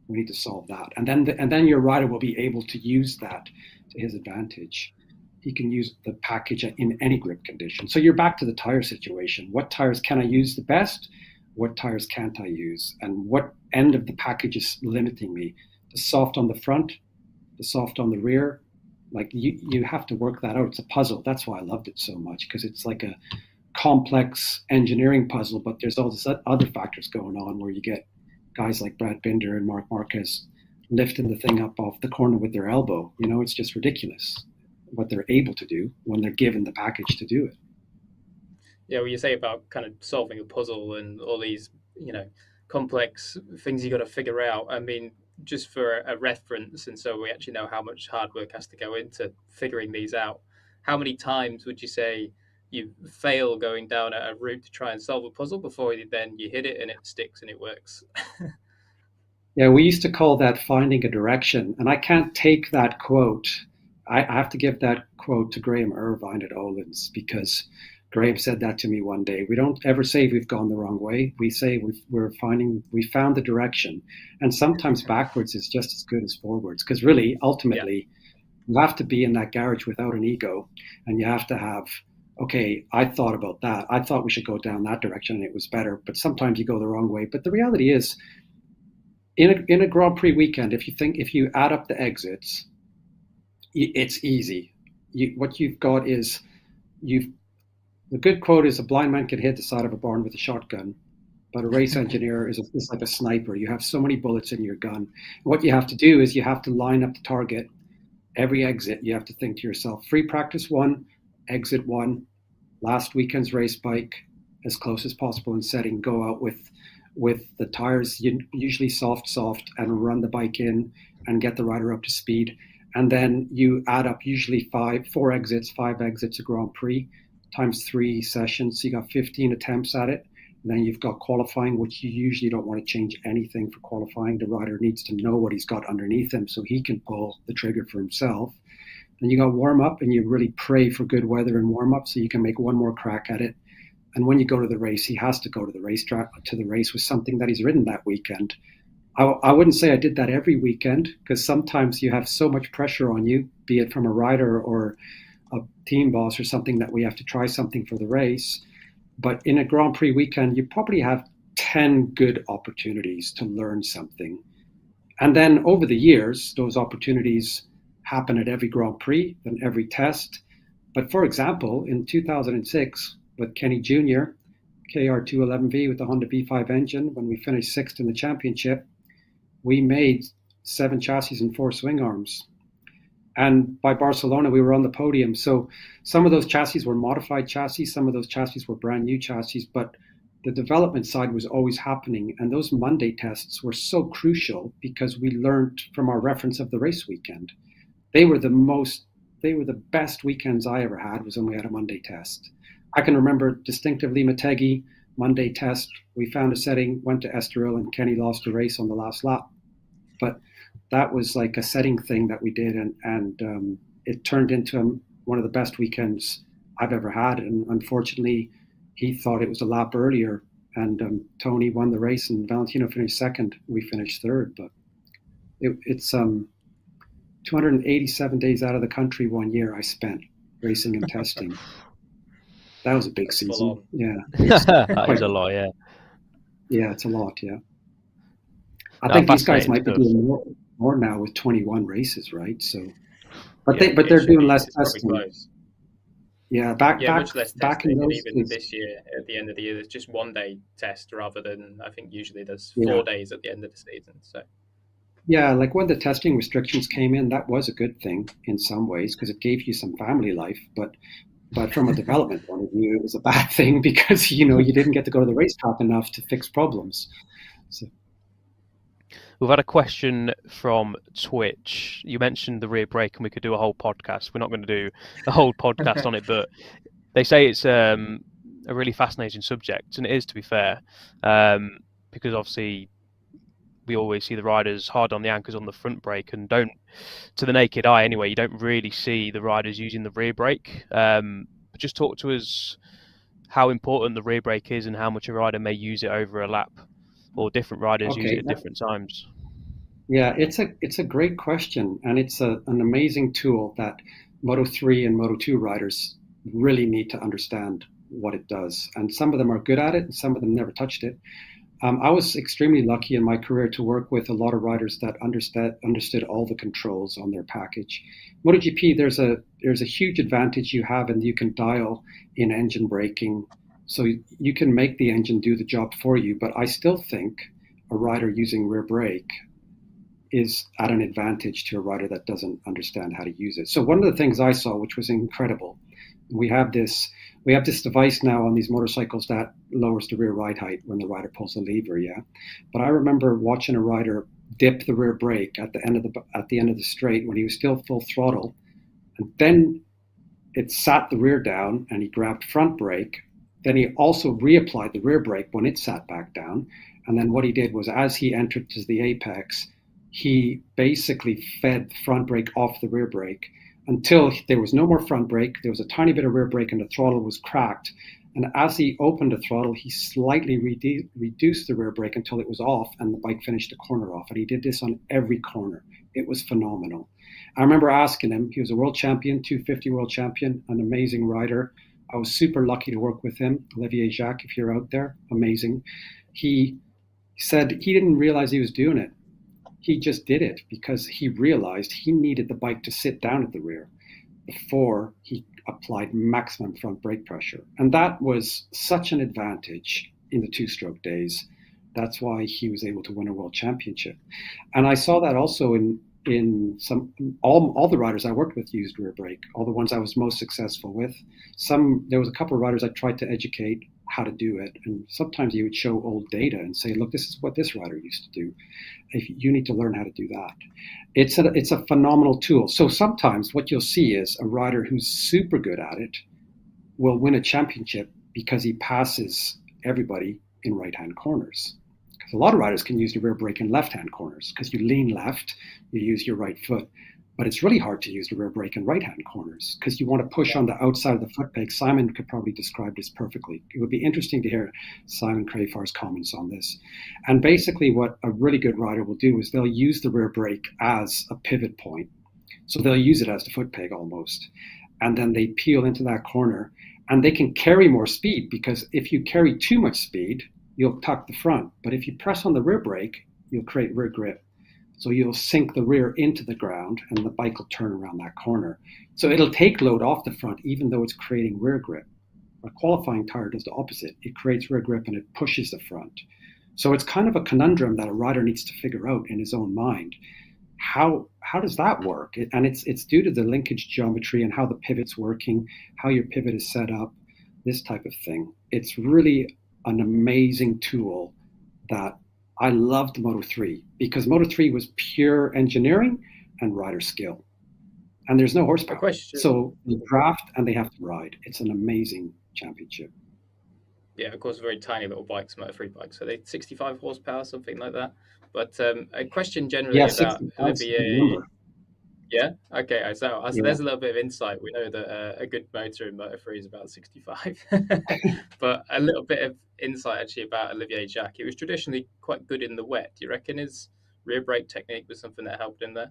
We need to solve that. And then your rider will be able to use that to his advantage. He can use the package in any grip condition. So you're back to the tire situation. What tires can I use the best? What tires can't I use? And what end of the package is limiting me? The soft on the front, the soft on the rear. Like you have to work that out. It's a puzzle. That's why I loved it so much, because it's like a complex engineering puzzle, but there's all these other factors going on where you get guys like Brad Binder and Marc Marquez lifting the thing up off the corner with their elbow. It's just ridiculous. what they're able to do when they're given the package to do it. Yeah, well, you say about kind of solving a puzzle and all these, complex things you got to figure out. I mean, just for a reference, and so we actually know how much hard work has to go into figuring these out. How many times would you say you fail going down a route to try and solve a puzzle before then you hit it and it sticks and it works? Yeah, we used to call that finding a direction, and I can't take that quote. I have to give that quote to Graham Irvine at Olin's, because Graham said that to me one day. We don't ever say we've gone the wrong way. We say we found the direction, and sometimes backwards is just as good as forwards. Because really, ultimately, you have to be in that garage without an ego, and you have to have, okay, I thought about that. I thought we should go down that direction, and it was better. But sometimes you go the wrong way. But the reality is, in a Grand Prix weekend, if you add up the exits, it's easy. What you've got is the good quote is, a blind man can hit the side of a barn with a shotgun, but a race engineer is like a sniper. You have so many bullets in your gun. What you have to do is you have to line up the target. Every exit, you have to think to yourself, free practice 1, exit 1, last weekend's race bike, as close as possible in setting, go out with the tires usually soft, and run the bike in and get the rider up to speed. And then you add up usually 5 exits a Grand Prix times 3 sessions. So you got 15 attempts at it. And then you've got qualifying, which you usually don't want to change anything for qualifying. The rider needs to know what he's got underneath him so he can pull the trigger for himself. Then you got warm up, and you really pray for good weather in warm up so you can make one more crack at it. And when you go to the race, he has to go to the racetrack, to the race with something that he's ridden that weekend. I wouldn't say I did that every weekend, because sometimes you have so much pressure on you, be it from a rider or a team boss or something, that we have to try something for the race. But in a Grand Prix weekend, you probably have 10 good opportunities to learn something. And then over the years, those opportunities happen at every Grand Prix and every test. But for example, in 2006, with Kenny Jr., KR211V with the Honda V5 engine, when we finished 6th in the championship, we made 7 chassis and 4 swing arms. And by Barcelona, we were on the podium. So some of those chassis were modified chassis, some of those chassis were brand new chassis, but the development side was always happening. And those Monday tests were so crucial because we learned from our reference of the race weekend. They were the best weekends I ever had, was when we had a Monday test. I can remember distinctively Motegi, Monday test. We found a setting, went to Estoril, and Kenny lost a race on the last lap. But that was like a setting thing that we did, and it turned into one of the best weekends I've ever had. And unfortunately, he thought it was a lap earlier, and Tony won the race, and Valentino finished 2nd. We finished 3rd. But it's 287 days out of the country one year I spent racing and testing. That was a big season. Yeah. That is a lot, yeah. Yeah, it's a lot, yeah. I think these guys might be doing more now with 21 races, right? So, but they're doing less testing. Yeah, much less testing, in and those even this year, at the end of the year, there's just 1 day test rather than, I think usually there's 4 days at the end of the season. So. Yeah, like when the testing restrictions came in, that was a good thing in some ways, because it gave you some family life. But from a development point of view, it was a bad thing, because you didn't get to go to the racetrack enough to fix problems. So. We've had a question from Twitch. You mentioned the rear brake, and we could do a whole podcast. We're not going to do a whole podcast on it, but they say it's a really fascinating subject, and it is, to be fair, because obviously we always see the riders hard on the anchors on the front brake, and don't, to the naked eye anyway, you don't really see the riders using the rear brake. But just talk to us how important the rear brake is and how much a rider may use it over a lap, or different riders use it at different times. Yeah, it's a great question, and it's an amazing tool that Moto3 and Moto2 riders really need to understand what it does. And some of them are good at it, and some of them never touched it. I was extremely lucky in my career to work with a lot of riders that understood all the controls on their package. MotoGP, there's a huge advantage you have, and you can dial in engine braking, so you can make the engine do the job for you. But I still think a rider using rear brake is at an advantage to a rider that doesn't understand how to use it. So one of the things I saw, which was incredible, we have this device now on these motorcycles that lowers the rear ride height when the rider pulls the lever, yeah. But I remember watching a rider dip the rear brake at the end of the straight when he was still full throttle, and then it sat the rear down and he grabbed front brake. Then he also reapplied the rear brake when it sat back down. And then what he did was, as he entered to the apex, he basically fed front brake off the rear brake until there was no more front brake. There was a tiny bit of rear brake and the throttle was cracked. And as he opened the throttle, he slightly reduced the rear brake until it was off and the bike finished the corner off. And he did this on every corner. It was phenomenal. I remember asking him, he was a world champion, 250 world champion, an amazing rider. I was super lucky to work with him. Olivier Jacques, if you're out there, amazing. He said he didn't realize he was doing it. He just did it because he realized he needed the bike to sit down at the rear before he applied maximum front brake pressure. And that was such an advantage in the two-stroke days. That's why he was able to win a world championship. And I saw that also in all the riders I worked with used rear brake, all the ones I was most successful with. There was a couple of riders I tried to educate how to do it, and sometimes you would show old data and say, look, this is what this rider used to do. If you need to learn how to do that. It's a phenomenal tool. So sometimes what you'll see is a rider who's super good at it will win a championship because he passes everybody in right-hand corners. Because a lot of riders can use the rear brake in left-hand corners because you lean left, you use your right foot. But it's really hard to use the rear brake in right-hand corners because you want to push on the outside of the foot peg. Simon could probably describe this perfectly. It would be interesting to hear Simon Crayfar's comments on this. And basically what a really good rider will do is they'll use the rear brake as a pivot point. So they'll use it as the foot peg almost. And then they peel into that corner and they can carry more speed because if you carry too much speed, you'll tuck the front. But if you press on the rear brake, you'll create rear grip. So you'll sink the rear into the ground and the bike will turn around that corner. So it'll take load off the front, even though it's creating rear grip. A qualifying tire does the opposite. It creates rear grip and it pushes the front. So it's kind of a conundrum that a rider needs to figure out in his own mind. How does that work? And it's due to the linkage geometry and how the pivot's working, how your pivot is set up, this type of thing. It's really an amazing tool that I loved Moto3 because Moto3 was pure engineering and rider skill. And there's no horsepower. So they draft and they have to ride. It's an amazing championship. Yeah, of course, very tiny little bikes, Moto3 bikes. So they 65 horsepower, something like that. But a question generally about Olivier. Yeah. Okay. So there's a little bit of insight. We know that a good motor in Moto3 is about 65, but a little bit of insight actually about Olivier Jacques. It was traditionally quite good in the wet. Do you reckon his rear brake technique was something that helped him there?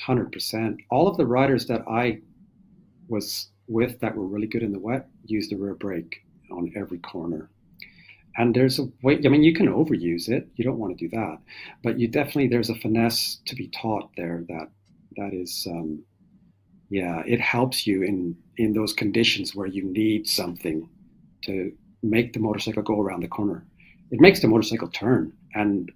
100%. All of the riders that I was with that were really good in the wet used the rear brake on every corner. And there's a way, I mean, you can overuse it. You don't want to do that. But there's a finesse to be taught there that is, it helps you in those conditions where you need something to make the motorcycle go around the corner. It makes the motorcycle turn. And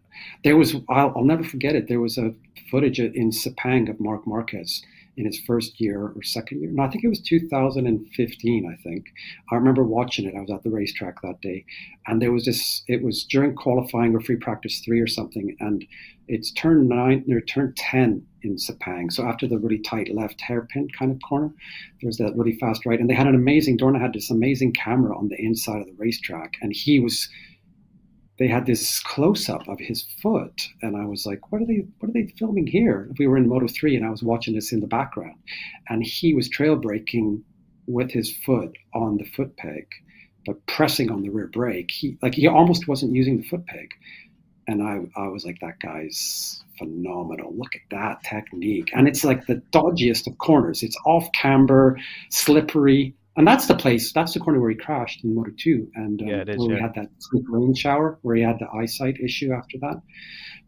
I'll never forget it. There was a footage in Sepang of Marc Márquez in his first year or second year. No, I think it was 2015, I think. I remember watching it. I was at the racetrack that day. And it was during qualifying or free practice 3 or something. And it's turn 9 or turn 10 in Sepang. So after the really tight left hairpin kind of corner, there's that really fast right. And they had Dorna had this amazing camera on the inside of the racetrack. And they had this close-up of his foot, and I was like, what are they filming here? We were in Moto3, and I was watching this in the background, and he was trail braking with his foot on the foot peg, but pressing on the rear brake. He almost wasn't using the foot peg, and I was like, that guy's phenomenal. Look at that technique, and it's like the dodgiest of corners. It's off camber, slippery. And that's the corner where he crashed in Moto2. And we had that rain shower where he had the eyesight issue after that.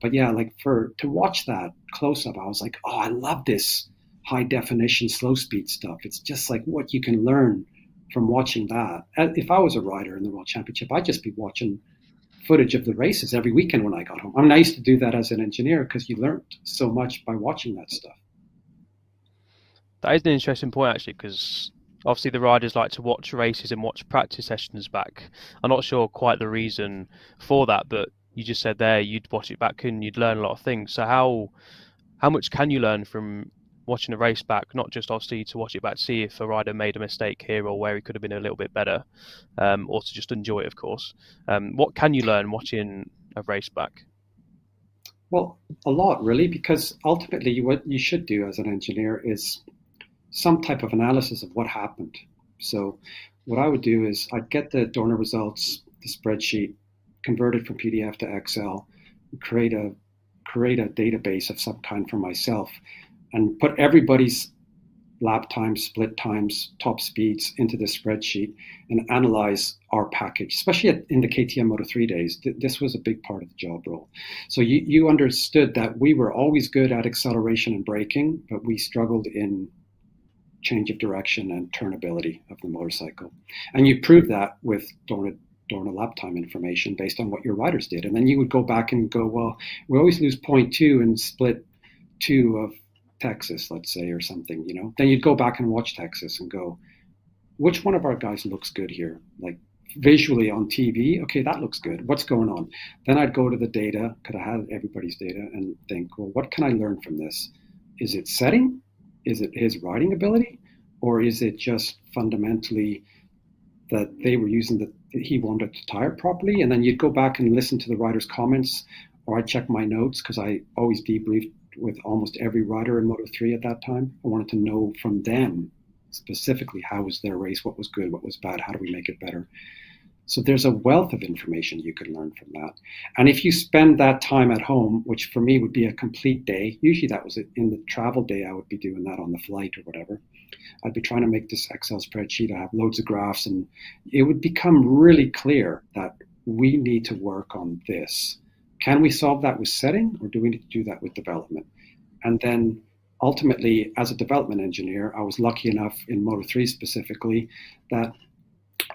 But yeah, to watch that close up, I was like, oh, I love this high definition, slow speed stuff. It's just like what you can learn from watching that. If I was a rider in the World Championship, I'd just be watching footage of the races every weekend when I got home. I mean, I used to do that as an engineer because you learned so much by watching that stuff. That is an interesting point, actually, because obviously the riders like to watch races and watch practice sessions back. I'm not sure quite the reason for that, but you just said there you'd watch it back and you'd learn a lot of things. So how much can you learn from watching a race back? Not just obviously to watch it back to see if a rider made a mistake here or where he could have been a little bit better, or to just enjoy it, of course. What can you learn watching a race back? Well, a lot really, because ultimately what you should do as an engineer is some type of analysis of what happened. So what I would do is I'd get the Dorna results, the spreadsheet, convert it from PDF to Excel, create a database of some kind for myself, and put everybody's lap times, split times, top speeds into the spreadsheet and analyze our package, especially in the KTM Moto3 days. This was a big part of the job role. So you understood that we were always good at acceleration and braking, but we struggled in change of direction and turnability of the motorcycle. And you prove that with Dorna lap time information based on what your riders did. And then you would go back and go, well, we always lose 0.2 in split 2 of Texas, let's say, or something, Then you'd go back and watch Texas and go, which one of our guys looks good here? Like visually on TV, okay, that looks good. What's going on? Then I'd go to the data, because I had everybody's data, and think, well, what can I learn from this? Is it setting? Is it his riding ability? Or is it just fundamentally that they were using he wanted to tire properly? And then you'd go back and listen to the rider's comments, or I'd check my notes because I always debriefed with almost every rider in Moto3 at that time. I wanted to know from them specifically how was their race, what was good, what was bad, how do we make it better. So there's a wealth of information you can learn from that. And if you spend that time at home, which for me would be a complete day, usually that was in the travel day, I would be doing that on the flight or whatever. I'd be trying to make this Excel spreadsheet. I have loads of graphs, and it would become really clear that we need to work on this. Can we solve that with setting, or do we need to do that with development? And then ultimately, as a development engineer, I was lucky enough in Moto3 specifically that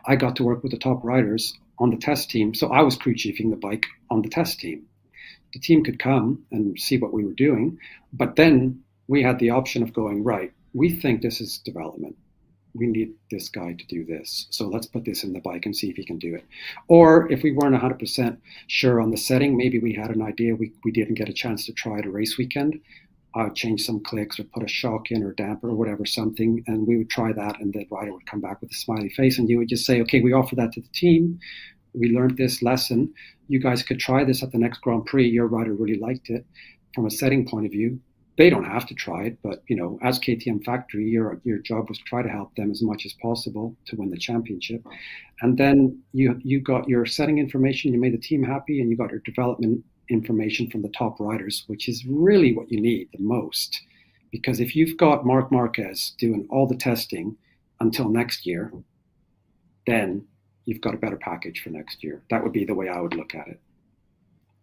I got to work with the top riders on the test team. So I was crew chiefing the bike on the test team. The team could come and see what we were doing, but then we had the option of going, right, we think this is development. We need this guy to do this. So let's put this in the bike and see if he can do it. Or if we weren't 100% sure on the setting, maybe we had an idea we didn't get a chance to try at a race weekend. I would change some clicks or put a shock in or damper or whatever, something, and we would try that, and the rider would come back with a smiley face, and you would just say, okay, we offer that to the team. We learned this lesson. You guys could try this at the next Grand Prix. Your rider really liked it. From a setting point of view, they don't have to try it, but as KTM factory, your job was to try to help them as much as possible to win the championship. And then you got your setting information, you made the team happy, and you got your development information from the top riders, which is really what you need the most. Because if you've got Marc Marquez doing all the testing until next year, then you've got a better package for next year. That would be the way I would look at it.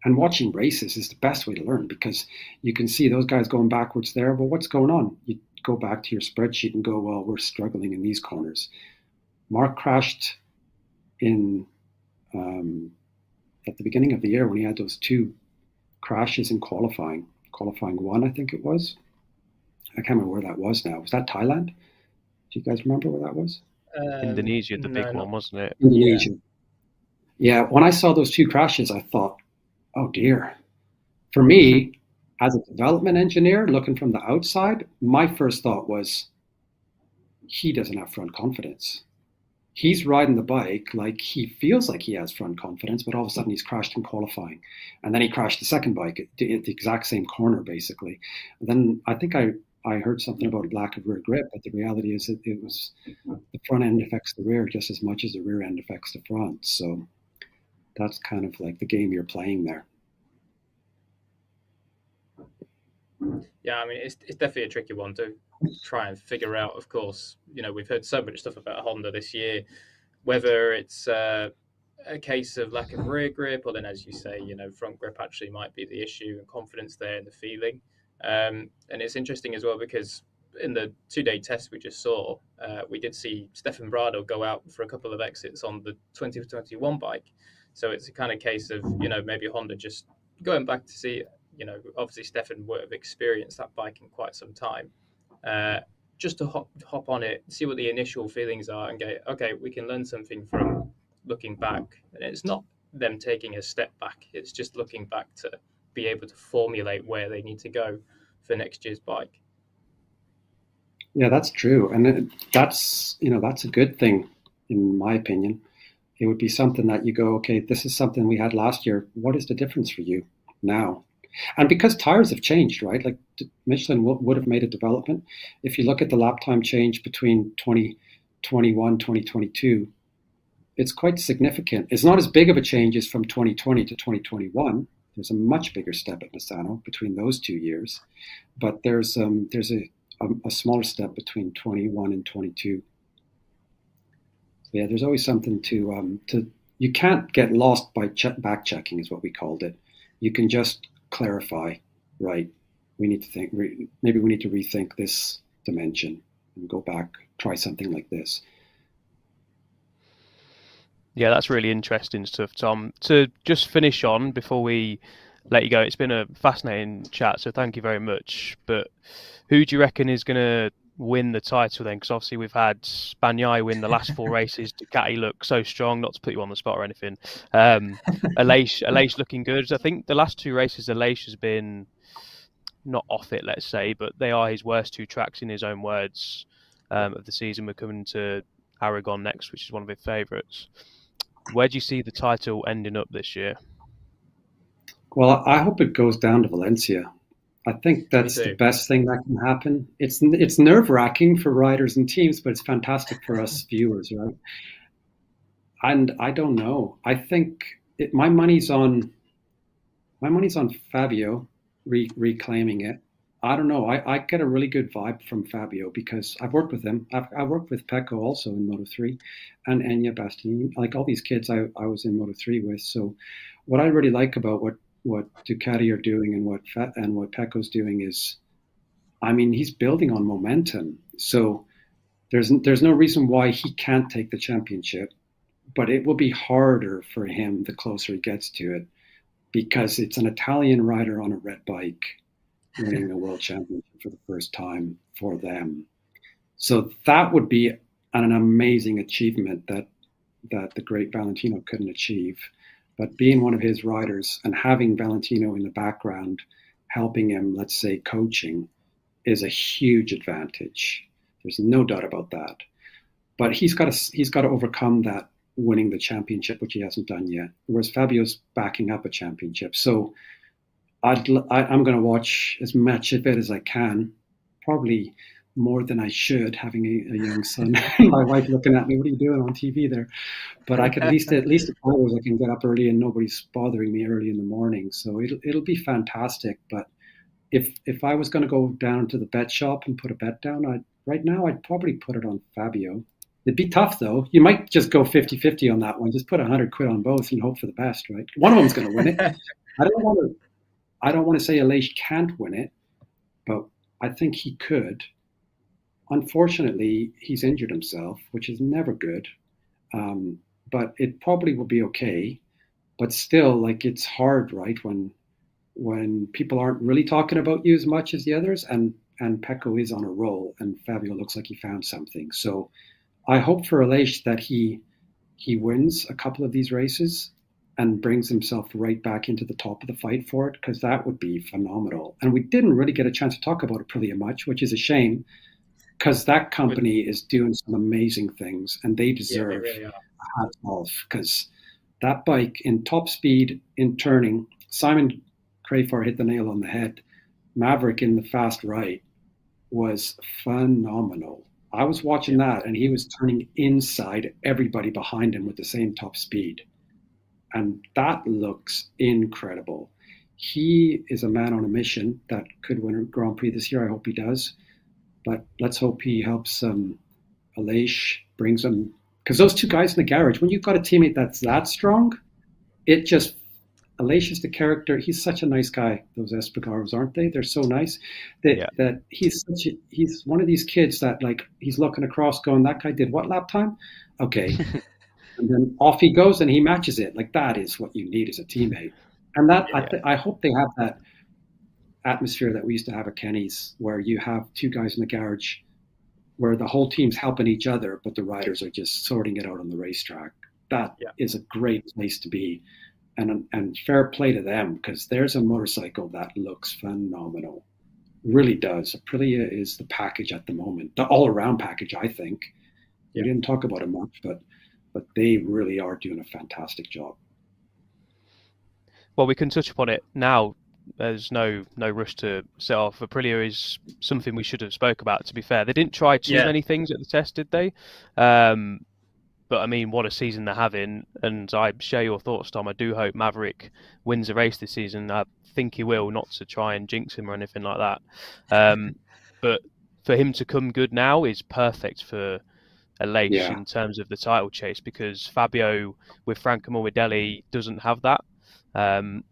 And watching races is the best way to learn, because you can see those guys going backwards there. Well, what's going on? You go back to your spreadsheet and go, well, we're struggling in these corners. Marc crashed in at the beginning of the year when he had those 2 crashes in qualifying 1, I think it was. I can't remember where that was now. Was that Thailand? Do you guys remember where that was? Indonesia, the big one, wasn't it? Indonesia. Yeah, when I saw those 2 crashes, I thought, oh dear. For me, as a development engineer, looking from the outside, my first thought was, he doesn't have front confidence. He's riding the bike like he feels like he has front confidence, but all of a sudden he's crashed in qualifying. And then he crashed the second bike at the exact same corner, basically. And then I think I heard something about lack of rear grip, but the reality is it was the front end affects the rear just as much as the rear end affects the front. So that's kind of like the game you're playing there. Yeah, I mean, it's definitely a tricky one to try and figure out. Of course, we've heard so much stuff about Honda this year, whether it's a case of lack of rear grip, or then, as you say, front grip actually might be the issue, and confidence there in the feeling. And it's interesting as well because in the 2-day test we just saw, we did see Stefan Bradl go out for a couple of exits on the 2021 bike. So it's a kind of case of, maybe Honda just going back to see, obviously Stefan would have experienced that bike in quite some time. Just to hop on it, see what the initial feelings are, and go, okay, we can learn something from looking back. And it's not them taking a step back; it's just looking back to be able to formulate where they need to go for next year's bike. Yeah, that's true, and that's a good thing, in my opinion. It would be something that you go, okay, this is something we had last year. What is the difference for you now? And because tires have changed, right? Like Michelin would have made a development. If you look at the lap time change between 2021, 2022, it's quite significant. It's not as big of a change as from 2020 to 2021. There's a much bigger step at Misano between those 2 years, but there's a smaller step between 21 and 22. So yeah, there's always something to you can't get lost by back checking, is what we called it. You can just clarify, right? We need to think, maybe we need to rethink this dimension and go back, try something like this. Yeah, that's really interesting stuff, Tom. To just finish on before we let you go, it's been a fascinating chat, so thank you very much. But who do you reckon is going to win the title then? Because obviously we've had Bagnaia win the last 4 races. Ducati look so strong, not to put you on the spot or anything. Aleix looking good. I think the last 2 races, Aleix has been not off it, let's say, but they are his worst 2 tracks in his own words of the season. We're coming to Aragon next, which is one of his favourites. Where do you see the title ending up this year? Well, I hope it goes down to Valencia. I think that's the best thing that can happen. It's nerve-wracking for riders and teams, but it's fantastic for us viewers, right? And I don't know. I think my money's on Fabio reclaiming it. I don't know. I get a really good vibe from Fabio because I've worked with him. I've worked with Pecco also in Moto3, and Enya Bastianini, like all these kids I was in Moto3 with. So what I really like about what Ducati are doing and what Pecco's doing is, I mean, he's building on momentum. So there's no reason why he can't take the championship, but it will be harder for him the closer he gets to it because it's an Italian rider on a red bike winning the world championship for the first time for them. So that would be an amazing achievement that the great Valentino couldn't achieve. But being one of his riders and having Valentino in the background helping him, let's say coaching, is a huge advantage. There's no doubt about that. But he's got to overcome that winning the championship, which he hasn't done yet. Whereas Fabio's backing up a championship. So I'm going to watch as much of it as I can, probably more than I should, having a young son. My wife looking at me, what are you doing on TV there? But I could at least hours I can get up early and nobody's bothering me early in the morning. So it'll be fantastic. But if I was going to go down to the bet shop and put a bet down, right now I'd probably put it on Fabio. It'd be tough though. You might just go 50-50 on that one. Just put 100 quid on both and hope for the best, right? One of them's going to win it. I don't want to say Aleix can't win it, but I think he could. Unfortunately, he's injured himself, which is never good. But it probably will be okay. But still, like, it's hard, right? When people aren't really talking about you as much as the others, and Pecco is on a roll, and Fabio looks like he found something. So I hope for Aleix that he wins a couple of these races and brings himself right back into the top of the fight for it, because that would be phenomenal. And we didn't really get a chance to talk about Aprilia much, which is a shame, because that company is doing some amazing things, and they deserve a hat off, because that bike in top speed, in turning, Simon Crafar hit the nail on the head. Maverick in the fast right was phenomenal. I was watching that, and he was turning inside everybody behind him with the same top speed. And that looks incredible. He is a man on a mission that could win a Grand Prix this year. I hope he does. But let's hope he helps Aleix, brings him. Because those two guys in the garage, when you've got a teammate that's that strong, it just, Aleix is the character. He's such a nice guy. Those Espargaros, aren't they? They're so nice that he's one of these kids that, like, he's looking across going, that guy did what lap time? Okay. and then off he goes and he matches it. Like, that is what you need as a teammate. And that I hope they have that atmosphere that we used to have at Kenny's, where you have two guys in the garage where the whole team's helping each other, but the riders are just sorting it out on the racetrack. That is a great place to be. And fair play to them, because there's a motorcycle that looks phenomenal. Really does. Aprilia is the package at the moment, the all-around package, I think. We didn't talk about it much, but they really are doing a fantastic job. Well, we can touch upon it now. There's no rush to set off. Aprilia is something we should have spoke about, to be fair. They didn't try too many things at the test, did they? But I mean, what a season they're having, and I share your thoughts, Tom. I do hope Maverick wins a race this season. I think he will, not to try and jinx him or anything like that. But for him to come good now is perfect for Aleix in terms of the title chase, because Fabio with Franco Morbidelli doesn't have that.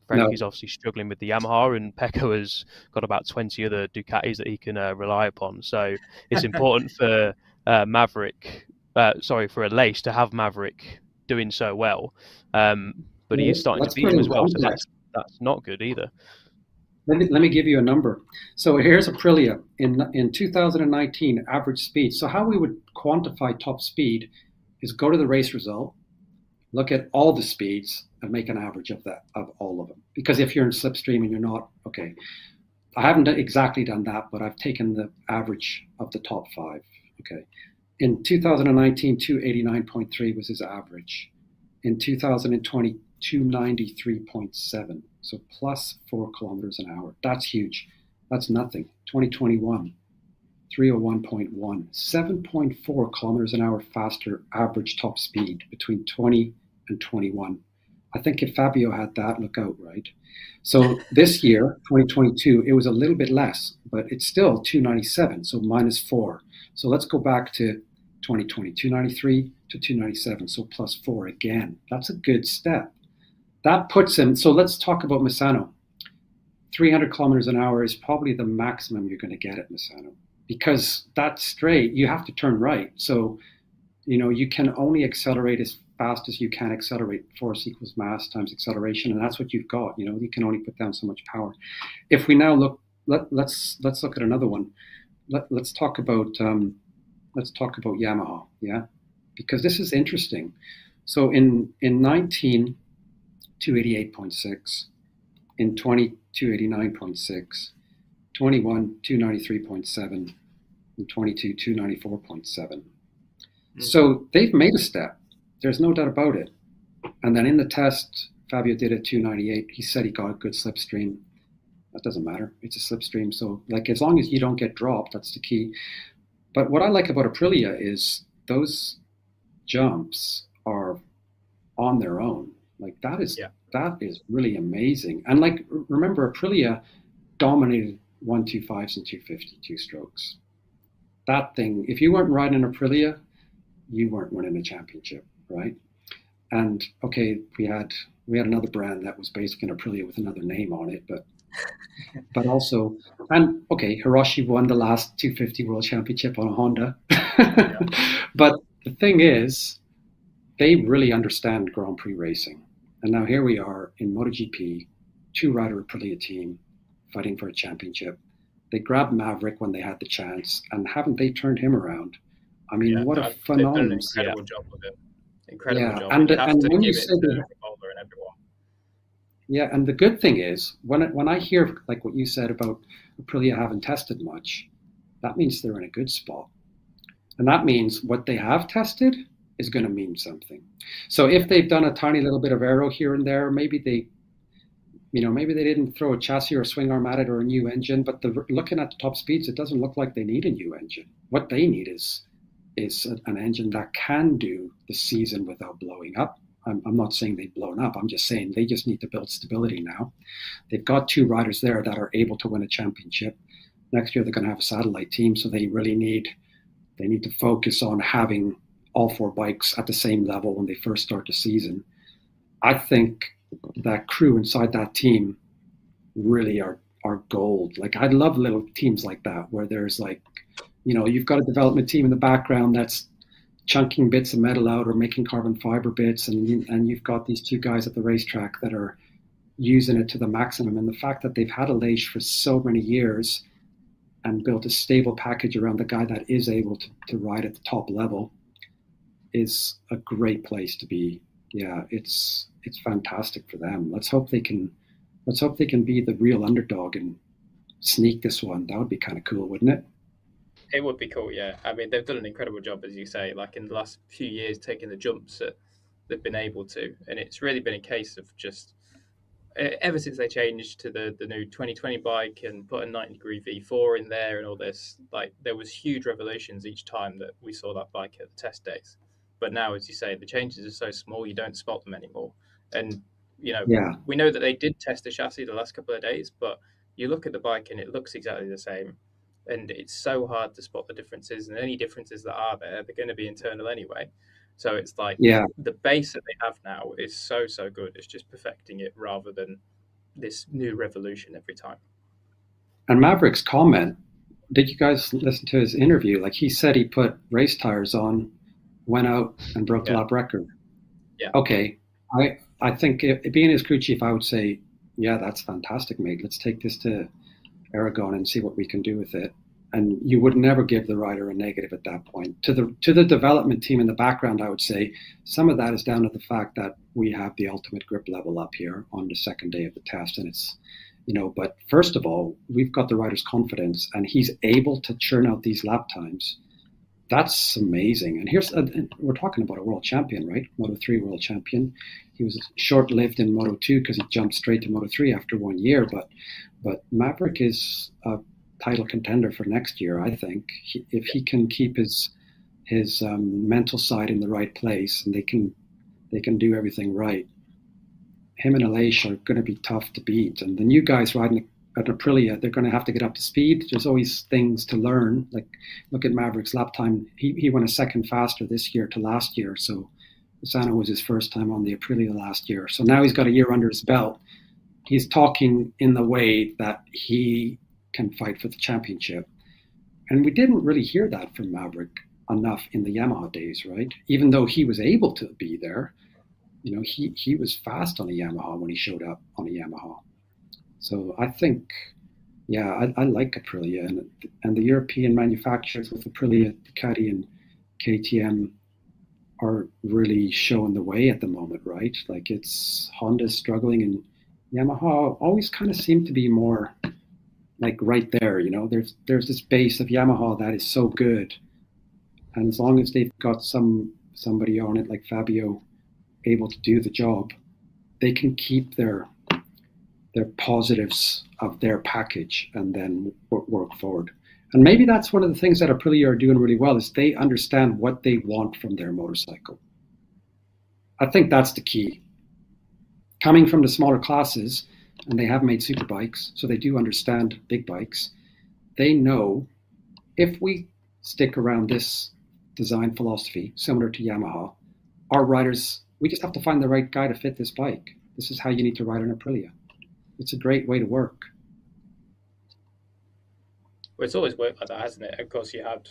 Frankie's obviously struggling with the Yamaha, and Pecco has got about 20 other Ducatis that he can rely upon. So it's important for for Aleix to have Maverick doing so well. But he is starting to beat him as well, so that's not good either. Let me give you a number. So here's Aprilia in 2019 average speed. So how we would quantify top speed is go to the race result, look at all the speeds, and make an average of all of them. Because if you're in slipstream and you're not, okay, I haven't exactly done that, but I've taken the average of the top 5. Okay, in 2019, 289.3 was his average. In 2020, 293.7. So plus 4 kilometers an hour. That's huge. That's nothing. 2021, 301.1. 7.4 kilometers an hour faster average top speed between 20 and 21. I think if Fabio had that, look out, right? So this year, 2022, it was a little bit less, but it's still 297, so minus 4. So let's go back to 2020, 293 to 297, so plus 4 again. That's a good step. That puts him, so let's talk about Misano. 300 kilometers an hour is probably the maximum you're going to get at Misano, because that straight, you have to turn right. So, you can only accelerate as fast as you can accelerate. Force equals mass times acceleration, and that's what you've got. You can only put down so much power. If we now look, let's look at another one. Let's talk about Yamaha, because this is interesting. So in 19, 288.6, in 20, 289.6, 21, 293.7, and 22, 294.7. So they've made a step. There's no doubt about it. And then in the test, Fabio did a 298. He said he got a good slipstream. That doesn't matter. It's a slipstream. So, as long as you don't get dropped, that's the key. But what I like about Aprilia is those jumps are on their own. That is really amazing. And remember, Aprilia dominated 125s and 250 two-strokes. That thing, if you weren't riding an Aprilia, you weren't winning a championship, right? And okay, we had another brand that was basically an Aprilia with another name on it, but also, and okay, Hiroshi won the last 250 World Championship on a Honda. But the thing is, they really understand Grand Prix racing. And now here we are in MotoGP, 2-rider Aprilia team fighting for a championship. They grabbed Maverick when they had the chance, and haven't they turned him around? I mean, what a phenomenal incredible job with it. Incredible job. And when you say that, and the good thing is, when I hear what you said about Aprilia haven't tested much, that means they're in a good spot. And that means what they have tested is going to mean something. So if they've done a tiny little bit of aero here and there, maybe they didn't throw a chassis or a swing arm at it or a new engine, but looking at the top speeds, it doesn't look like they need a new engine. What they need is an engine that can do the season without blowing up. I'm not saying they've blown up. I'm just saying they just need to build stability now. They've got 2 riders there that are able to win a championship. Next year, they're going to have a satellite team, so they really need to focus on having all 4 bikes at the same level when they first start the season. I think that crew inside that team really are gold. I love little teams like that, where there's you've got a development team in the background that's chunking bits of metal out or making carbon fiber bits, and you've got these two guys at the racetrack that are using it to the maximum. And the fact that they've had a leash for so many years and built a stable package around the guy that is able to ride at the top level is a great place to be. Yeah, it's fantastic for them. Let's hope they can be the real underdog and sneak this one. That would be kind of cool, wouldn't it? It would be cool, yeah. I mean, they've done an incredible job, as you say, like in the last few years, taking the jumps that they've been able to. And it's really been a case of just ever since they changed to the new 2020 bike and put a 90-degree V4 in there and all this, like there was huge revolutions each time that we saw that bike at the test days. But now, as you say, the changes are so small, you don't spot them anymore. And, Yeah. we know that they did test the chassis the last couple of days, but you look at the bike and it looks exactly the same. And it's so hard to spot the differences, and any differences that are there, they're going to be internal anyway. So it's like Yeah. the base that they have now is so good. It's just perfecting it rather than this new revolution every time. And Maverick's comment, did you guys listen to his interview? Like he said he put race tires on, went out and broke the lap record. Yeah. Okay. I think being his crew chief, I would say, yeah, that's fantastic, mate. Let's take this to Aragon and see what we can do with it. And you would never give the rider a negative at that point. To the development team in the background, I would say some of that is down to the fact that we have the ultimate grip level up here on the second day of the test. And it's, but first of all, we've got the rider's confidence and he's able to churn out these lap times. That's amazing. And we're talking about a world champion, right? Moto3 world champion. He was short-lived in Moto2 because he jumped straight to Moto3 after 1 year. But Maverick is a title contender for next year, I think. If he can keep his mental side in the right place and they can do everything right, him and Aleix are going to be tough to beat. And the new guys riding at Aprilia, they're going to have to get up to speed. There's always things to learn. Like look at Maverick's lap time. He went a second faster this year to last year. So Misano was his first time on the Aprilia last year. So now he's got a year under his belt. He's talking in the way that he can fight for the championship. And we didn't really hear that from Maverick enough in the Yamaha days, right? Even though he was able to be there, he was fast on a Yamaha when he showed up on a Yamaha. So I think, yeah, I like Aprilia and the European manufacturers with Aprilia, Ducati, and KTM are really showing the way at the moment, right? Like it's Honda's struggling and Yamaha always kind of seem to be more like right there, there's this base of Yamaha that is so good. And as long as they've got somebody on it like Fabio able to do the job, they can keep their positives of their package and then work forward. And maybe that's one of the things that Aprilia are doing really well is they understand what they want from their motorcycle. I think that's the key. Coming from the smaller classes, and they have made super bikes, so they do understand big bikes. They know if we stick around this design philosophy, similar to Yamaha, our riders, we just have to find the right guy to fit this bike. This is how you need to ride an Aprilia. It's a great way to work. Well, it's always worked like that, hasn't it? Of course, you had,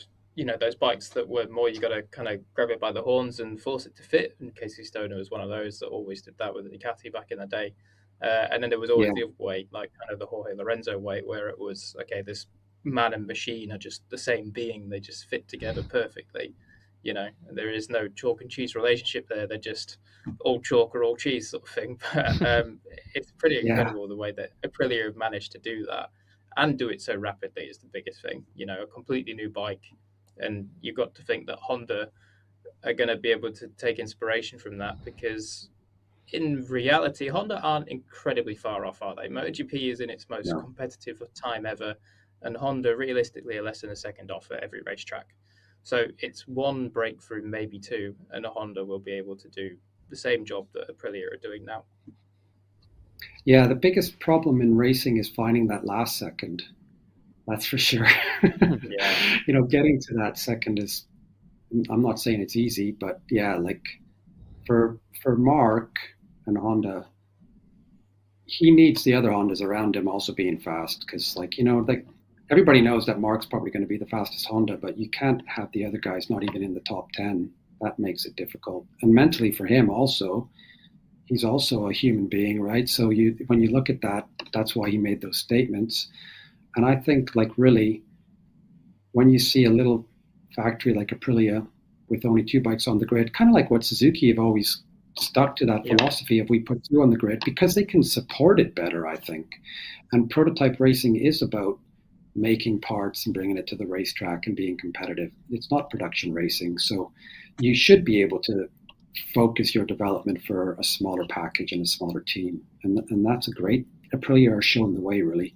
those bikes that were more, you got to kind of grab it by the horns and force it to fit. And Casey Stoner was one of those that always did that with the Ducati back in the day. And then there was always the other way, like kind of the Jorge Lorenzo way, where it was, okay, this man and machine are just the same being. They just fit together perfectly. There is no chalk and cheese relationship there. They're just all chalk or all cheese sort of thing. But it's pretty incredible the way that Aprilia have managed to do that and do it so rapidly is the biggest thing. A completely new bike. And you've got to think that Honda are going to be able to take inspiration from that because in reality, Honda aren't incredibly far off, are they? MotoGP is in its most competitive time ever, and Honda realistically are less than a second off at every racetrack. So it's one breakthrough, maybe two, and a Honda will be able to do the same job that Aprilia are doing now. Yeah, the biggest problem in racing is finding that last second. That's for sure. Yeah. Getting to that second is, I'm not saying it's easy, but yeah, like for Marc and Honda, he needs the other Hondas around him also being fast because, everybody knows that Marc's probably going to be the fastest Honda, but you can't have the other guys not even in the top 10 that makes it difficult. And mentally for him also, he's also a human being, right? So when you look at that, that's why he made those statements. And I think, like, really, when you see a little factory like Aprilia with only 2 bikes on the grid, kind of like what Suzuki have always stuck to that philosophy of we put 2 on the grid because they can support it better, I think. And prototype racing is about making parts and bringing it to the racetrack and being competitive. It's not production racing. So you should be able to focus your development for a smaller package and a smaller team. And that's a great, Aprilia are showing the way, really.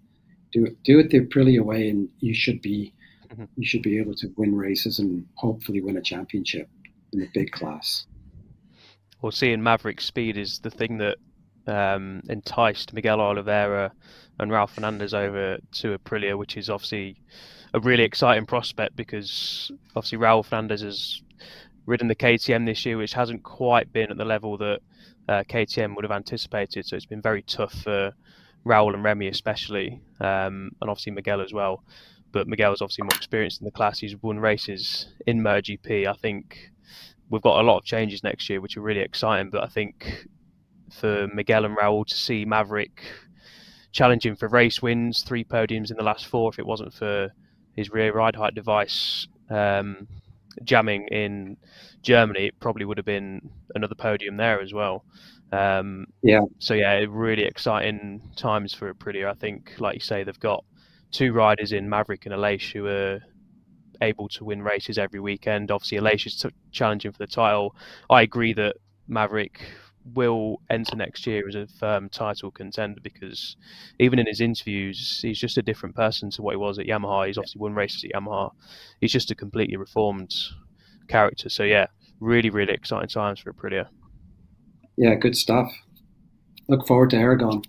Do it the Aprilia way, and you should be able to win races and hopefully win a championship in the big class. Well, seeing Maverick's speed is the thing that enticed Miguel Oliveira and Raul Fernandez over to Aprilia, which is obviously a really exciting prospect because obviously Raul Fernandez has ridden the KTM this year, which hasn't quite been at the level that KTM would have anticipated. So it's been very tough for Raul and Remy especially, and obviously Miguel as well. But Miguel is obviously more experienced in the class. He's won races in MotoGP. I think we've got a lot of changes next year, which are really exciting. But I think for Miguel and Raul to see Maverick challenging for race wins, 3 podiums in the last 4, if it wasn't for his rear ride height device jamming in Germany, it probably would have been another podium there as well. So yeah, really exciting times for Aprilia. I think, like you say, they've got 2 riders in Maverick and Aleix who are able to win races every weekend. Obviously, Aleix is challenging for the title. I agree that Maverick will enter next year as a firm title contender because even in his interviews, he's just a different person to what he was at Yamaha. He's obviously won races at Yamaha. He's just a completely reformed character. So yeah, really, really exciting times for Aprilia. Yeah, good stuff. Look forward to Aragon.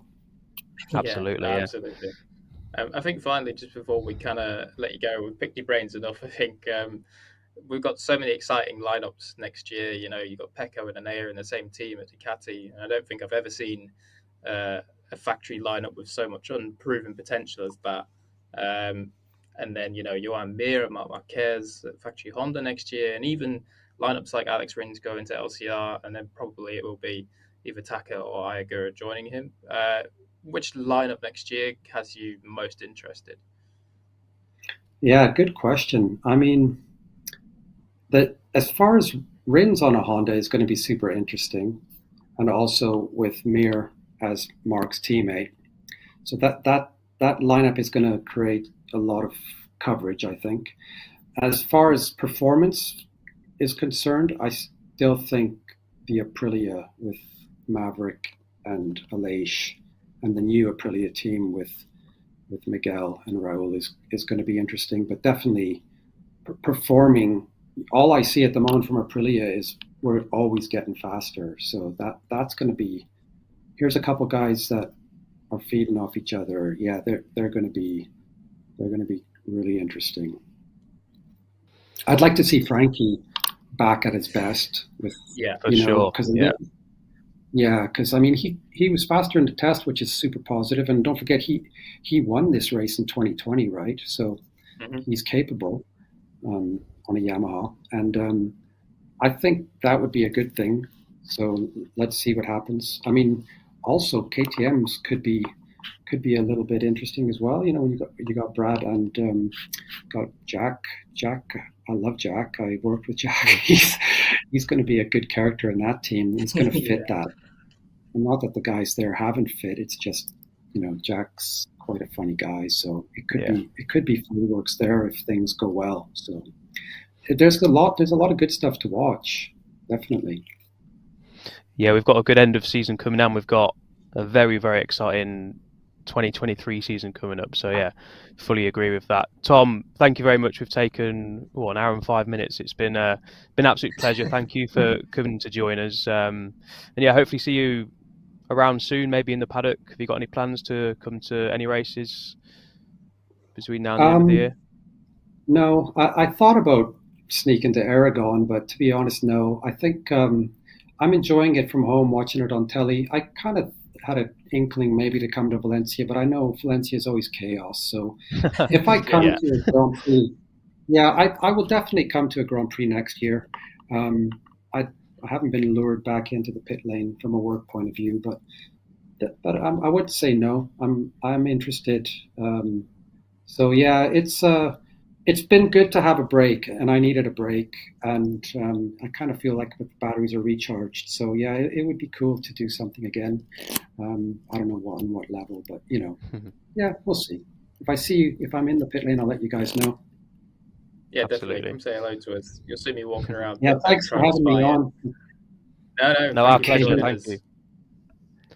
Absolutely, yeah. Absolutely. I think finally, just before we kind of let you go, we've picked your brains enough. I think we've got so many exciting lineups next year. You know, you've got Pecco and Anea in the same team at Ducati. And I don't think I've ever seen a factory lineup with so much unproven potential as that. And then, you know, Joan Mir and Marc Marquez at Factory Honda next year. And even lineups like Alex Rins going to LCR. And then probably it will be either Taka or Ayagura joining him. Which lineup next year has you most interested? Yeah, good question. I mean, as far as Rins on a Honda is going to be super interesting, and also with Mir as Mark's teammate. So that lineup is going to create a lot of coverage, I think. As far as performance is concerned, I still think the Aprilia with Maverick and Aleix and the new Aprilia team with Miguel and Raul is going to be interesting, but definitely performing. All I see at the moment from Aprilia is we're always getting faster. So that's going to be. Here's a couple guys that are feeding off each other. Yeah, they're going to be really interesting. I'd like to see Frankie back at his best with for sure. Because I mean he was faster in the test, which is super positive. And don't forget he won this race in 2020, right? So he's capable on a Yamaha, and I think that would be a good thing. So let's see what happens. I mean, also KTM's could be a little bit interesting as well. You know, you got Brad and got Jack. I love Jack. I worked with Jack. He's going to be a good character in that team. He's going to fit that. And not that the guys there haven't fit. It's just, you know, Jack's quite a funny guy. So it could be fireworks there if things go well. So there's a lot of good stuff to watch. Definitely. Yeah, we've got a good end of season coming on. We've got a very, very exciting 2023 season coming up. So yeah, fully agree with that. Tom, thank you very much. We've taken an hour and 5 minutes. It's been an absolute pleasure. Thank you for coming to join us. And yeah, hopefully see you around soon, maybe in the paddock. Have you got any plans to come to any races between now and the end of the year? No, I thought about sneaking to Aragon, but to be honest, no. I think I'm enjoying it from home, watching it on telly. I kind of had an inkling maybe to come to Valencia, but I know Valencia is always chaos. So if I come to a Grand Prix, I will definitely come to a Grand Prix next year. I haven't been lured back into the pit lane from a work point of view, but I would say no. I'm interested. So yeah, it's been good to have a break, and I needed a break, and I kind of feel like the batteries are recharged. So yeah, it would be cool to do something again. I don't know on what level, but yeah, we'll see. If I'm in the pit lane, I'll let you guys know. Yeah, definitely. Absolutely. Come say hello to us. You'll see me walking around Yeah, pit lane thanks for trying to having me spy it. on. No, No, thank our you for pleasure. joining Thank us. you.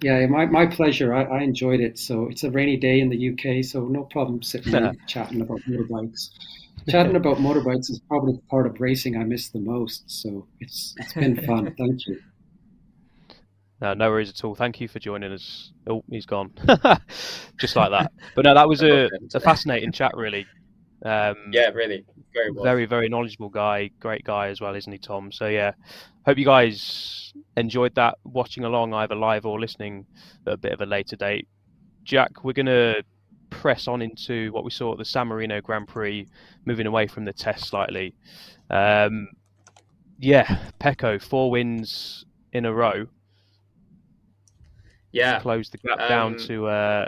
Yeah, my pleasure. I enjoyed it. So it's a rainy day in the UK, so no problem sitting here chatting about motorbikes. Chatting about motorbikes is probably the part of racing I miss the most. So it's been fun. Thank you. No worries at all. Thank you for joining us. Oh, he's gone. Just like that. But no, that was a fascinating chat, really. Yeah, really. Very was. Very, very knowledgeable guy. Great guy as well, isn't he, Tom? So yeah, hope you guys enjoyed that, watching along either live or listening at a bit of a later date. Jack, we're going to press on into what we saw at the San Marino Grand Prix, moving away from the test slightly. Yeah, Pecco, 4 wins in a row. Yeah. Closed the gap down to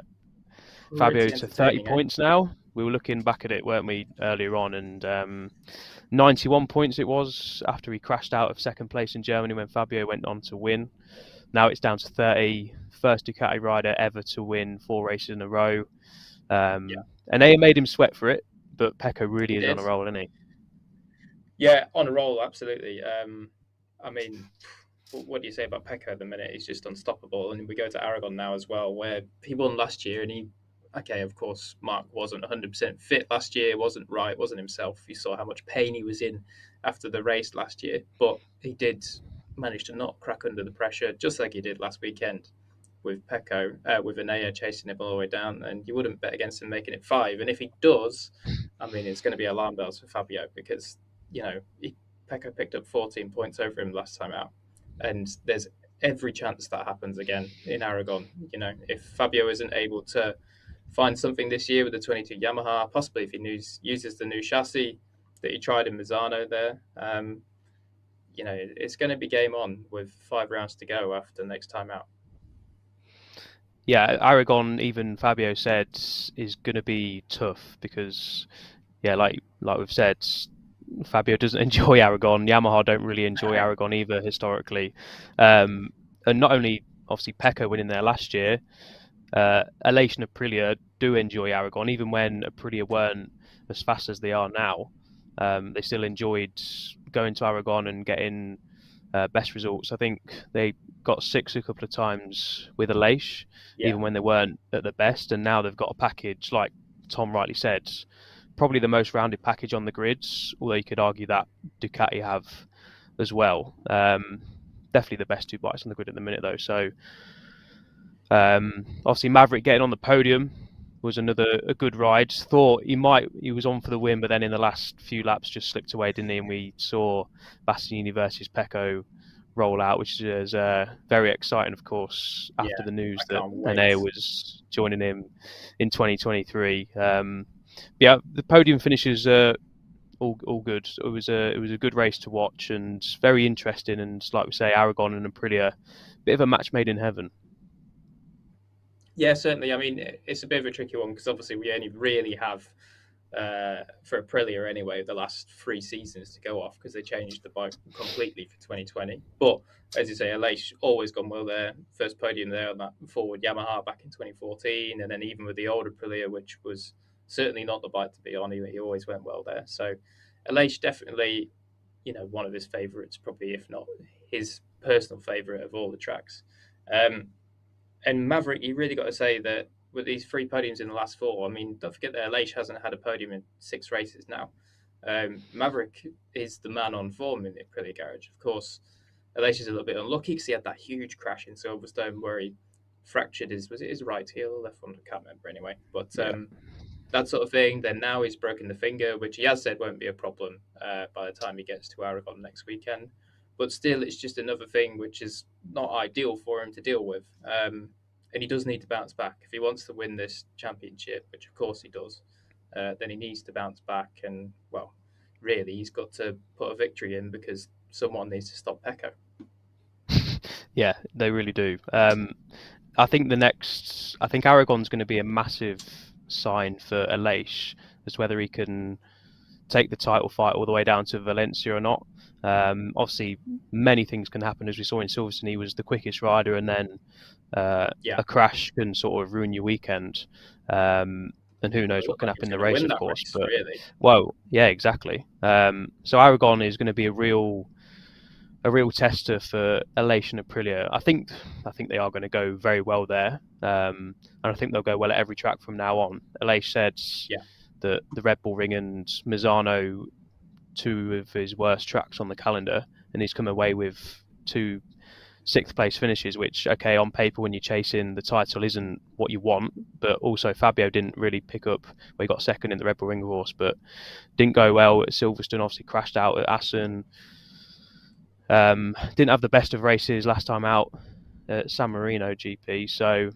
Fabio to 30 points now. We were looking back at it, weren't we, earlier on, and 91 points it was after he crashed out of second place in Germany when Fabio went on to win. Now it's down to 30. First Ducati rider ever to win 4 races in a row. And they made him sweat for it, but Pecco really is on a roll, isn't he? Yeah, on a roll, absolutely. I mean, what do you say about Pecco at the minute? He's just unstoppable. And we go to Aragon now as well, where he won last year, and of course, Marc wasn't 100% fit last year, wasn't right, wasn't himself. You saw how much pain he was in after the race last year, but he did manage to not crack under the pressure, just like he did last weekend with Pecco, with Enea chasing him all the way down, and you wouldn't bet against him making it 5. And if he does, I mean, it's going to be alarm bells for Fabio because, Pecco picked up 14 points over him last time out. And there's every chance that happens again in Aragon. If Fabio isn't able to find something this year with the 22 Yamaha, possibly if he uses the new chassis that he tried in Misano there, it's going to be game on with 5 rounds to go after next time out. Yeah, Aragon, even Fabio said, is going to be tough because, yeah, like we've said, Fabio doesn't enjoy Aragon. Yamaha don't really enjoy Aragon either historically. And not only, obviously, Pecco winning there last year, Aleix and Aprilia do enjoy Aragon, even when Aprilia weren't as fast as they are now. They still enjoyed going to Aragon and getting best results. I think they got 6 a couple of times with Aleix, even when they weren't at the best. And now they've got a package, like Tom rightly said, probably the most rounded package on the grids, although you could argue that Ducati have as well. Definitely the best 2 bikes on the grid at the minute, though. So obviously Maverick getting on the podium was a good ride. Thought he was on for the win, but then in the last few laps just slipped away, didn't he? And we saw Bastianini versus Pecco roll out, which is very exciting, of course, after the news that Enea was joining him in 2023. Yeah, the podium finishes all good. It was a good race to watch and very interesting. And like we say, Aragon and Aprilia, bit of a match made in heaven. Yeah, certainly. I mean, it's a bit of a tricky one because obviously we only really have, for Aprilia anyway, the last 3 seasons to go off because they changed the bike completely for 2020. But as you say, Aleix always gone well there. First podium there on that forward Yamaha back in 2014. And then even with the old Aprilia, which was certainly not the bike to be on, he always went well there. So Aleix definitely, one of his favourites, probably if not his personal favourite of all the tracks. And Maverick, you really got to say that with these 3 podiums in the last 4, I mean, don't forget that Aleix hasn't had a podium in 6 races now. Maverick is the man on form in the Aprilia garage. Of course, Aleix is a little bit unlucky because he had that huge crash in Silverstone where he fractured his right heel or left one? I can't remember anyway. But that sort of thing. Then now he's broken the finger, which he has said won't be a problem by the time he gets to Aragon next weekend. But still, it's just another thing which is not ideal for him to deal with. And he does need to bounce back. If he wants to win this championship, which of course he does, then he needs to bounce back. And, well, really, he's got to put a victory in because someone needs to stop Pecco. Yeah, they really do. I think Aragon's going to be a massive sign for Aleix as to whether he can take the title fight all the way down to Valencia or not. Obviously, many things can happen, as we saw in Silverstone. He was the quickest rider, and then a crash can sort of ruin your weekend. And who knows what can happen in the race, of course. But really. Well, yeah, exactly. So Aragon is going to be a real tester for Aleix and Aprilia. I think they are going to go very well there, and I think they'll go well at every track from now on. Aleix said that the Red Bull Ring and Misano, two of his worst tracks on the calendar, and he's come away with 2 sixth place finishes, which, okay, on paper when you're chasing the title isn't what you want, but also Fabio didn't really pick up. Well, he got second in the Red Bull Ring course, but didn't go well at Silverstone. Obviously crashed out at Assen. Didn't have the best of races last time out at San Marino GP, so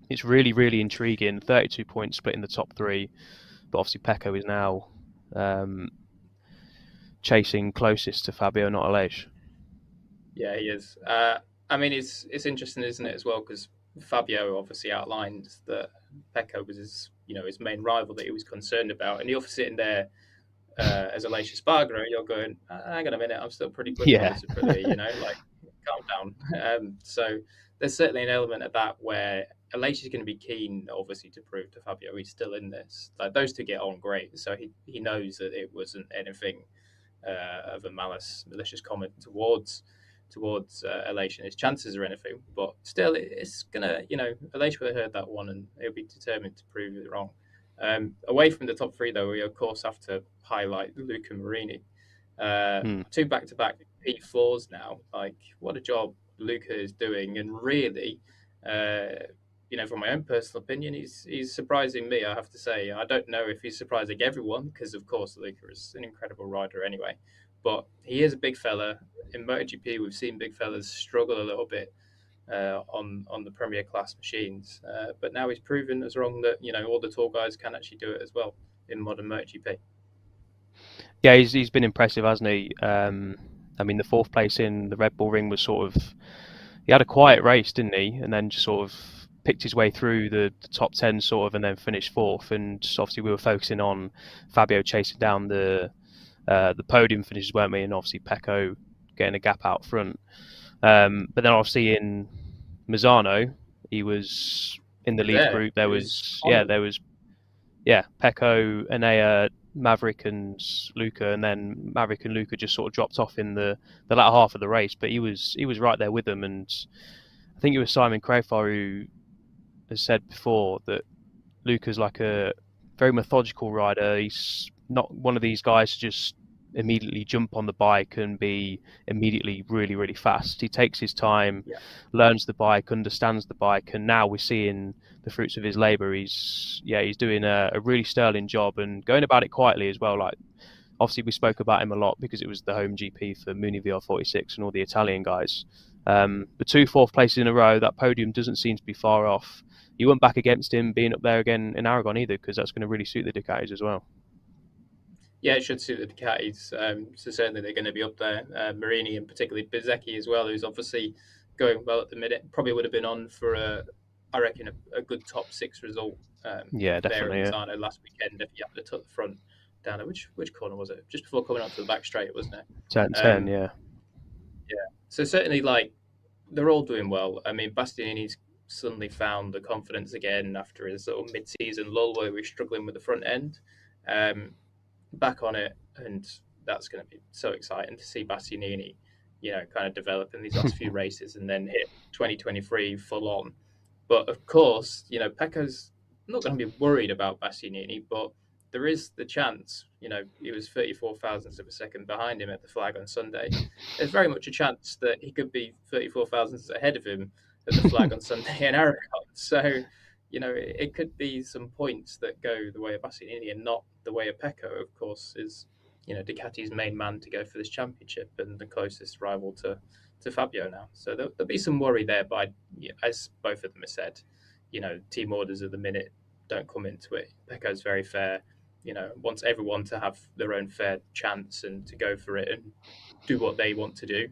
it's really, really intriguing. 32 points split in the top 3, but obviously Pecco is now chasing closest to Fabio, not Aleix. Yeah, he is. I mean, it's interesting, isn't it, as well, because Fabio obviously outlined that Pecco was his main rival that he was concerned about, and you're sitting there as Aleix Espargaro, you're going, hang on a minute, I'm still pretty quick on this Aprilia, calm down. So there's certainly an element of that where Aleix is going to be keen, obviously, to prove to Fabio he's still in this. Like, those two get on great, so he knows that it wasn't anything of a malicious comment towards Aleix and his chances or anything. But still, it's gonna, Aleix would have heard that one, and he'll be determined to prove it wrong. Away from the top 3, though, we of course have to highlight Luca Marini. 2 back-to-back P4s now. Like, what a job Luca is doing, and really, from my own personal opinion, he's surprising me, I have to say. I don't know if he's surprising everyone, because of course Luca is an incredible rider anyway, but he is a big fella. In MotoGP, we've seen big fellas struggle a little bit on the Premier class machines, but now he's proven us wrong that all the tall guys can actually do it as well in modern MotoGP. Yeah, he's been impressive, hasn't he? I mean, the 4th place in the Red Bull Ring was sort of, he had a quiet race, didn't he? And then just sort of picked his way through the top 10 sort of, and then finished 4th. And obviously we were focusing on Fabio chasing down the podium finishes, weren't we? And obviously Pecco getting a gap out front. But then obviously in Misano, he was in the lead group. There was Pecco, Enea, Maverick and Luca, and then Maverick and Luca just sort of dropped off in the latter half of the race, but he was right there with them. And I think it was Simon Crafar who has said before that Luca's like a very methodical rider. He's not one of these guys to just immediately jump on the bike and be immediately really, really fast. He takes his time, learns the bike, understands the bike, and now we're seeing the fruits of his labour. He's doing a really sterling job and going about it quietly as well. Like, obviously we spoke about him a lot because it was the home GP for Muni VR46 and all the Italian guys. The 2 4th places in a row, that podium doesn't seem to be far off. You went back against him being up there again in Aragon either, because that's going to really suit the Ducatis as well. Yeah, it should suit the Ducatis. So certainly they're going to be up there. Marini and particularly Bezzecchi as well, who's obviously going well at the minute. Probably would have been on for I reckon a good top 6 result. Definitely. There in Misano last weekend, if you had to tuck the front down. Which corner was it? Just before coming onto the back straight, wasn't it? 10, yeah. Yeah. So certainly, like, they're all doing well. I mean, Bastianini's suddenly found the confidence again after his sort of mid-season lull where we were struggling with the front end. Back on it, and that's going to be so exciting to see Bastianini, kind of develop in these last few races and then hit 2023 full on. But of course, Pecco's not going to be worried about Bastianini, but there is the chance, he was 34 thousandths of a second behind him at the flag on Sunday. There's very much a chance that he could be 34 thousandths ahead of him at the flag on Sunday in Aragon. So, it could be some points that go the way of Bastianini and not the way of Pecco, of course, is, Ducati's main man to go for this championship and the closest rival to Fabio now. So there'll be some worry there, but as both of them have said, team orders at the minute don't come into it. Pecco's very fair. wants everyone to have their own fair chance and to go for it and do what they want to do.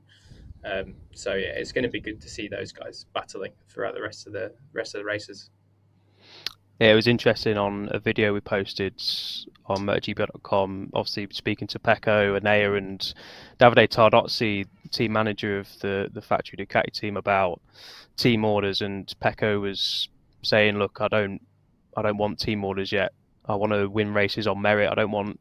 So yeah, it's going to be good to see those guys battling throughout the rest of the races. Yeah, it was interesting on a video we posted on MotoGP.com, obviously speaking to Pecco, Anea and Davide Tardozzi, team manager of the factory Ducati team, about team orders, and Pecco was saying, look, I don't want team orders yet. I want to win races on merit. I don't want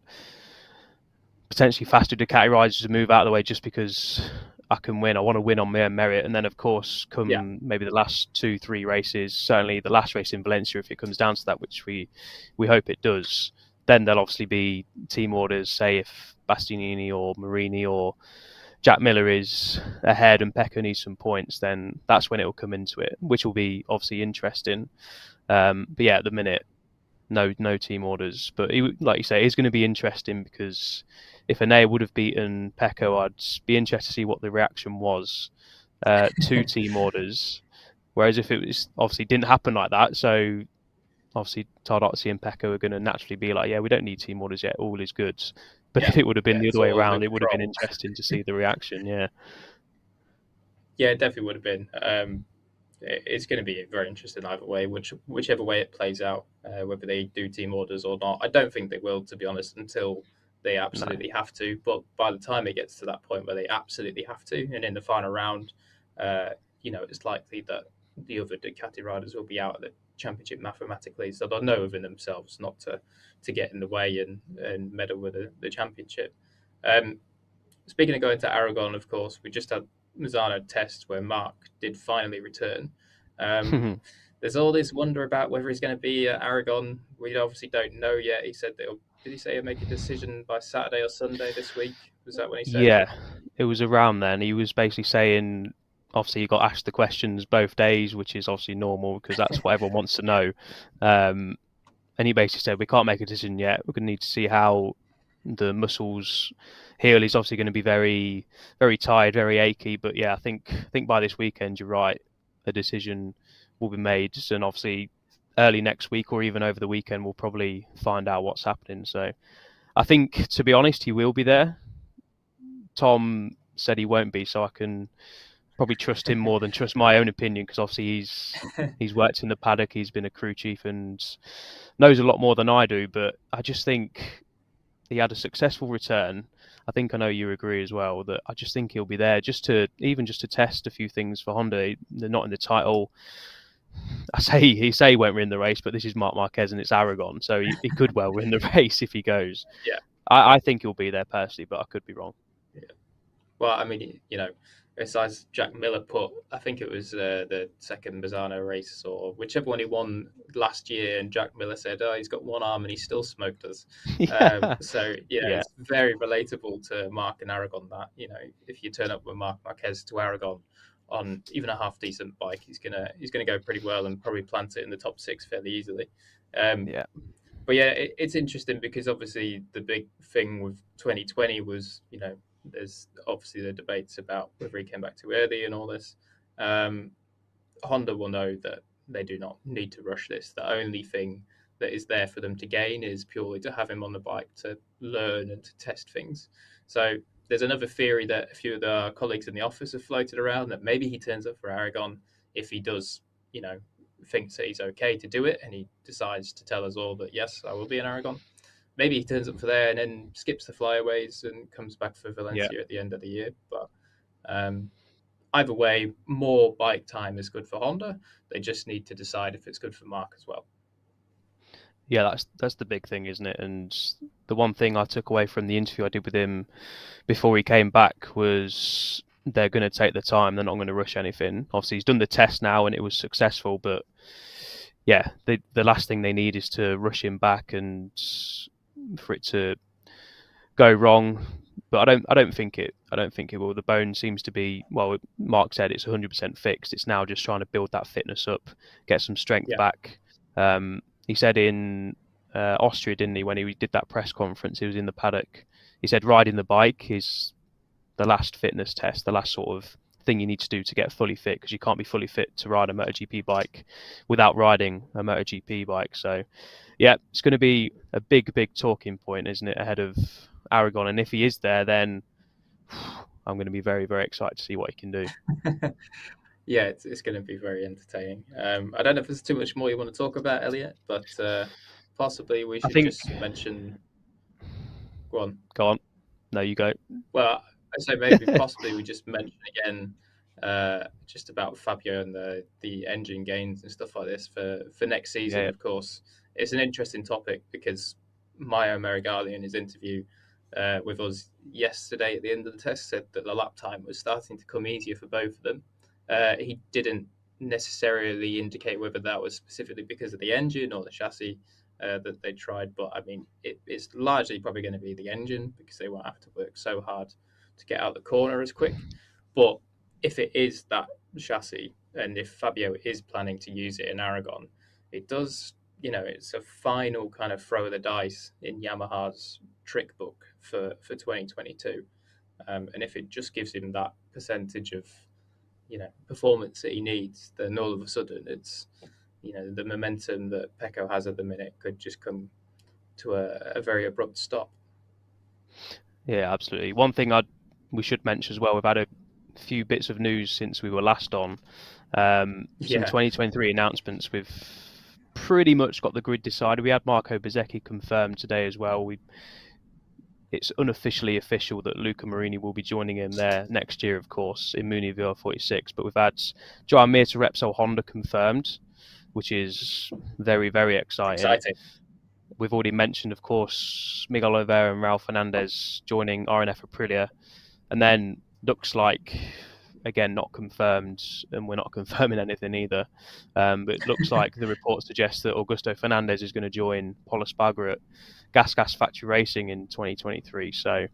potentially faster Ducati riders to move out of the way just because I can win. I want to win on mere merit. And then, of course, come maybe the last 2-3 races, certainly the last race in Valencia, if it comes down to that, which we hope it does, then there'll obviously be team orders. Say if Bastianini or Marini or Jack Miller is ahead and Pecco needs some points, then that's when it will come into it, which will be obviously interesting. But yeah, at the minute, no team orders. But like you say, it's going to be interesting because if Anea would have beaten Pecco, I'd be interested to see what the reaction was to team orders. Whereas if it was obviously didn't happen like that, so obviously Tardozzi and Pecco are going to naturally be like, yeah, we don't need team orders yet, all is good. But if it would have been the other way around, it would have been interesting to see the reaction. Yeah, it definitely would have been. It's going to be very interesting either way, whichever way it plays out, whether they do team orders or not. I don't think they will, to be honest, until they absolutely have to. But by the time it gets to that point where they absolutely have to, and in the final round, it's likely that the other Ducati riders will be out of the championship mathematically, so they'll know within themselves not to get in the way and meddle with the championship. Speaking of going to Aragon, of course, we just had Misano test where Marc did finally return. There's all this wonder about whether he's going to be at Aragon. We obviously don't know yet. He said that did he say he'll make a decision by Saturday or Sunday this week? Was that when he said? Yeah, it was around then. He was basically saying, obviously, he got asked the questions both days, which is obviously normal because that's what everyone wants to know. And he basically said, we can't make a decision yet. We're going to need to see how the muscles heal. He's obviously going to be very, very tired, very achy. But yeah, I think by this weekend, you're right, a decision will be made. And obviously, early next week or even over the weekend, we'll probably find out what's happening. So I think, to be honest, he will be there. Tom said he won't be, so I can probably trust him more than trust my own opinion because obviously he's worked in the paddock, he's been a crew chief and knows a lot more than I do. But I just think he had a successful return. I think I know you agree as well that I just think he'll be there just to test a few things for Honda. They're not in the title. He won't win the race, but this is Marc Marquez and it's Aragon, so he could well win the race if he goes. Yeah, I think he'll be there personally, but I could be wrong. Yeah. Well, I mean, besides Jack Miller put, I think it was the second Misano race or whichever one he won last year, and Jack Miller said, "Oh, he's got one arm and he still smoked us." So it's very relatable to Marc and Aragon. That if you turn up with Marc Marquez to Aragon on even a half decent bike, he's gonna go pretty well and probably plant it in the top 6 fairly easily. But yeah, it's interesting because obviously the big thing with 2020 was there's obviously the debates about whether he came back too early and all this. Honda will know that they do not need to rush this. The only thing that is there for them to gain is purely to have him on the bike to learn and to test things. So there's another theory that a few of the colleagues in the office have floated around that maybe he turns up for Aragon if he does, thinks that he's okay to do it and he decides to tell us all that, yes, I will be in Aragon. Maybe he turns up for there and then skips the flyaways and comes back for Valencia at the end of the year. But either way, more bike time is good for Honda. They just need to decide if it's good for Marc as well. Yeah, that's the big thing, isn't it? And the one thing I took away from the interview I did with him before he came back was they're going to take the time. They're not going to rush anything. Obviously, he's done the test now and it was successful. But yeah, the last thing they need is to rush him back and for it to go wrong. But I don't think it will. The bone seems to be, well, Marc said it's 100% fixed. It's now just trying to build that fitness up, get some strength back. He said in Austria, didn't he, when he did that press conference, he was in the paddock. He said riding the bike is the last fitness test, the last sort of thing you need to do to get fully fit, because you can't be fully fit to ride a MotoGP bike without riding a MotoGP bike. So yeah, it's going to be a big talking point, isn't it, ahead of Aragon? And if he is there, then I'm going to be very, very excited to see what he can do. Yeah, it's going to be very entertaining. I don't know if there's too much more you want to talk about, Elliot, but possibly we should just mention. Go on. Go on. No, you go. Well, I say maybe possibly we just mention again just about Fabio and the engine gains and stuff like this for next season. Yeah. Of course, it's an interesting topic because Maio Meregali in his interview with us yesterday at the end of the test said that the lap time was starting to come easier for both of them. He didn't necessarily indicate whether that was specifically because of the engine or the chassis that they tried, but I mean, it's largely probably going to be the engine because they won't have to work so hard to get out the corner as quick. But if it is that chassis, and if Fabio is planning to use it in Aragon, it does, it's a final kind of throw of the dice in Yamaha's trick book for 2022. And if it just gives him that percentage of, performance that he needs, then all of a sudden it's, the momentum that Pecco has at the minute could just come to a very abrupt stop. Yeah, absolutely. One thing we should mention as well, we've had a few bits of news since we were last on. Some 2023 announcements. We've pretty much got the grid decided. We had Marco Bezzecchi confirmed today as well. It's unofficially official that Luca Marini will be joining him there next year, of course, in Muni VR46. But we've had Joan Mir to Repsol Honda confirmed, which is very, very exciting. We've already mentioned, of course, Miguel Oliveira and Raul Fernandez joining RNF Aprilia. And then looks like, again, not confirmed, and we're not confirming anything either. But it looks like the report suggests that Augusto Fernandez is going to join Pol Espargaro at Gas Factory Racing in 2023. So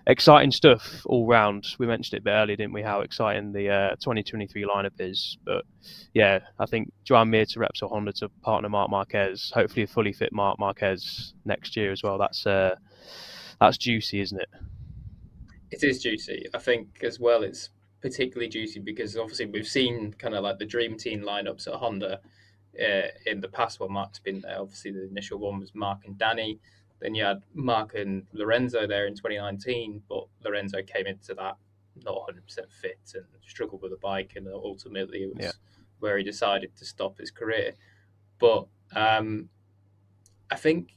exciting stuff all round. We mentioned it a bit earlier, didn't we, how exciting the 2023 lineup is. But yeah, I think Joan Mir to Repsol Honda to partner Marc Marquez, hopefully a fully fit Marc Marquez next year as well. That's juicy, isn't it? It is juicy. I think as well it's particularly juicy because obviously we've seen kind of like the dream team lineups at Honda in the past when Marc's been there. Obviously the initial one was Marc and Danny. Then you had Marc and Lorenzo there in 2019, but Lorenzo came into that not 100% fit and struggled with the bike, and ultimately it was where he decided to stop his career. But I think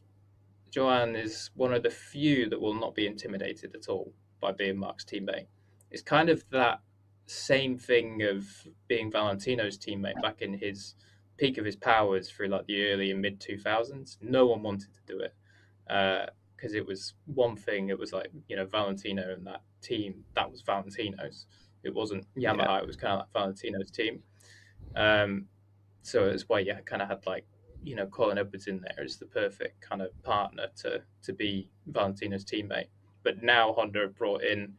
Joan is one of the few that will not be intimidated at all by being Marc's teammate. It's kind of that same thing of being Valentino's teammate back in his peak of his powers through like the early and mid 2000s. No one wanted to do it because it was one thing. It was like, Valentino and that team, that was Valentino's. It wasn't Yamaha. It was kind of like Valentino's team. So it's why you kind of had like, Colin Edwards in there as the perfect kind of partner to be Valentino's teammate. But now Honda have brought in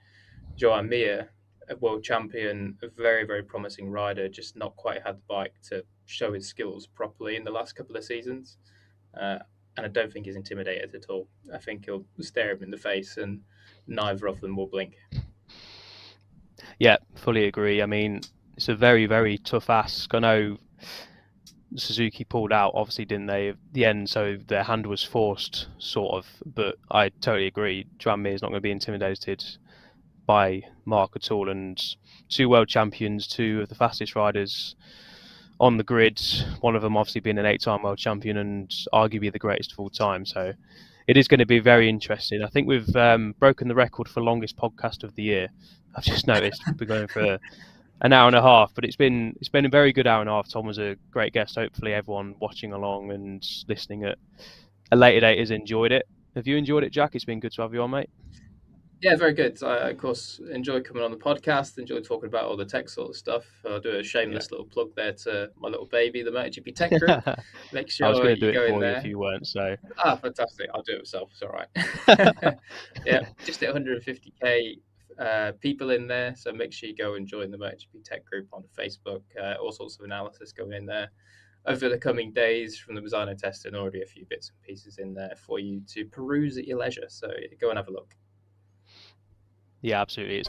Joan Mir, a world champion, a very, very promising rider, just not quite had the bike to show his skills properly in the last couple of seasons. And I don't think he's intimidated at all. I think he'll stare him in the face and neither of them will blink. Yeah, fully agree. I mean, it's a very, very tough ask. I know Suzuki pulled out, obviously, didn't they, at the end, so their hand was forced, sort of. But I totally agree. Joan Mir is not going to be intimidated by Marc at all. And two world champions, two of the fastest riders on the grid, one of them obviously being an 8-time world champion and arguably the greatest of all time. So it is going to be very interesting. I think we've broken the record for longest podcast of the year. I've just noticed we're going for an hour and a half, but it's been a very good hour and a half. Tom was a great guest. Hopefully everyone watching along and listening at a later date has enjoyed it. Have you enjoyed it, Jack? It's been good to have you on, mate. Yeah, very good. I, of course, enjoy coming on the podcast, enjoy talking about all the tech sort of stuff. I'll do a shameless little plug there to my little baby, the MotoGP Tech Group. Make sure I was going to do you it go for in there. you if you weren't, so. Fantastic. I'll do it myself. It's all right. Yeah, just at 150k people in there. So make sure you go and join the MotoGP Tech Group on Facebook. All sorts of analysis going in there over the coming days from the Misano test, and already a few bits and pieces in there for you to peruse at your leisure. So go and have a look. Yeah, absolutely.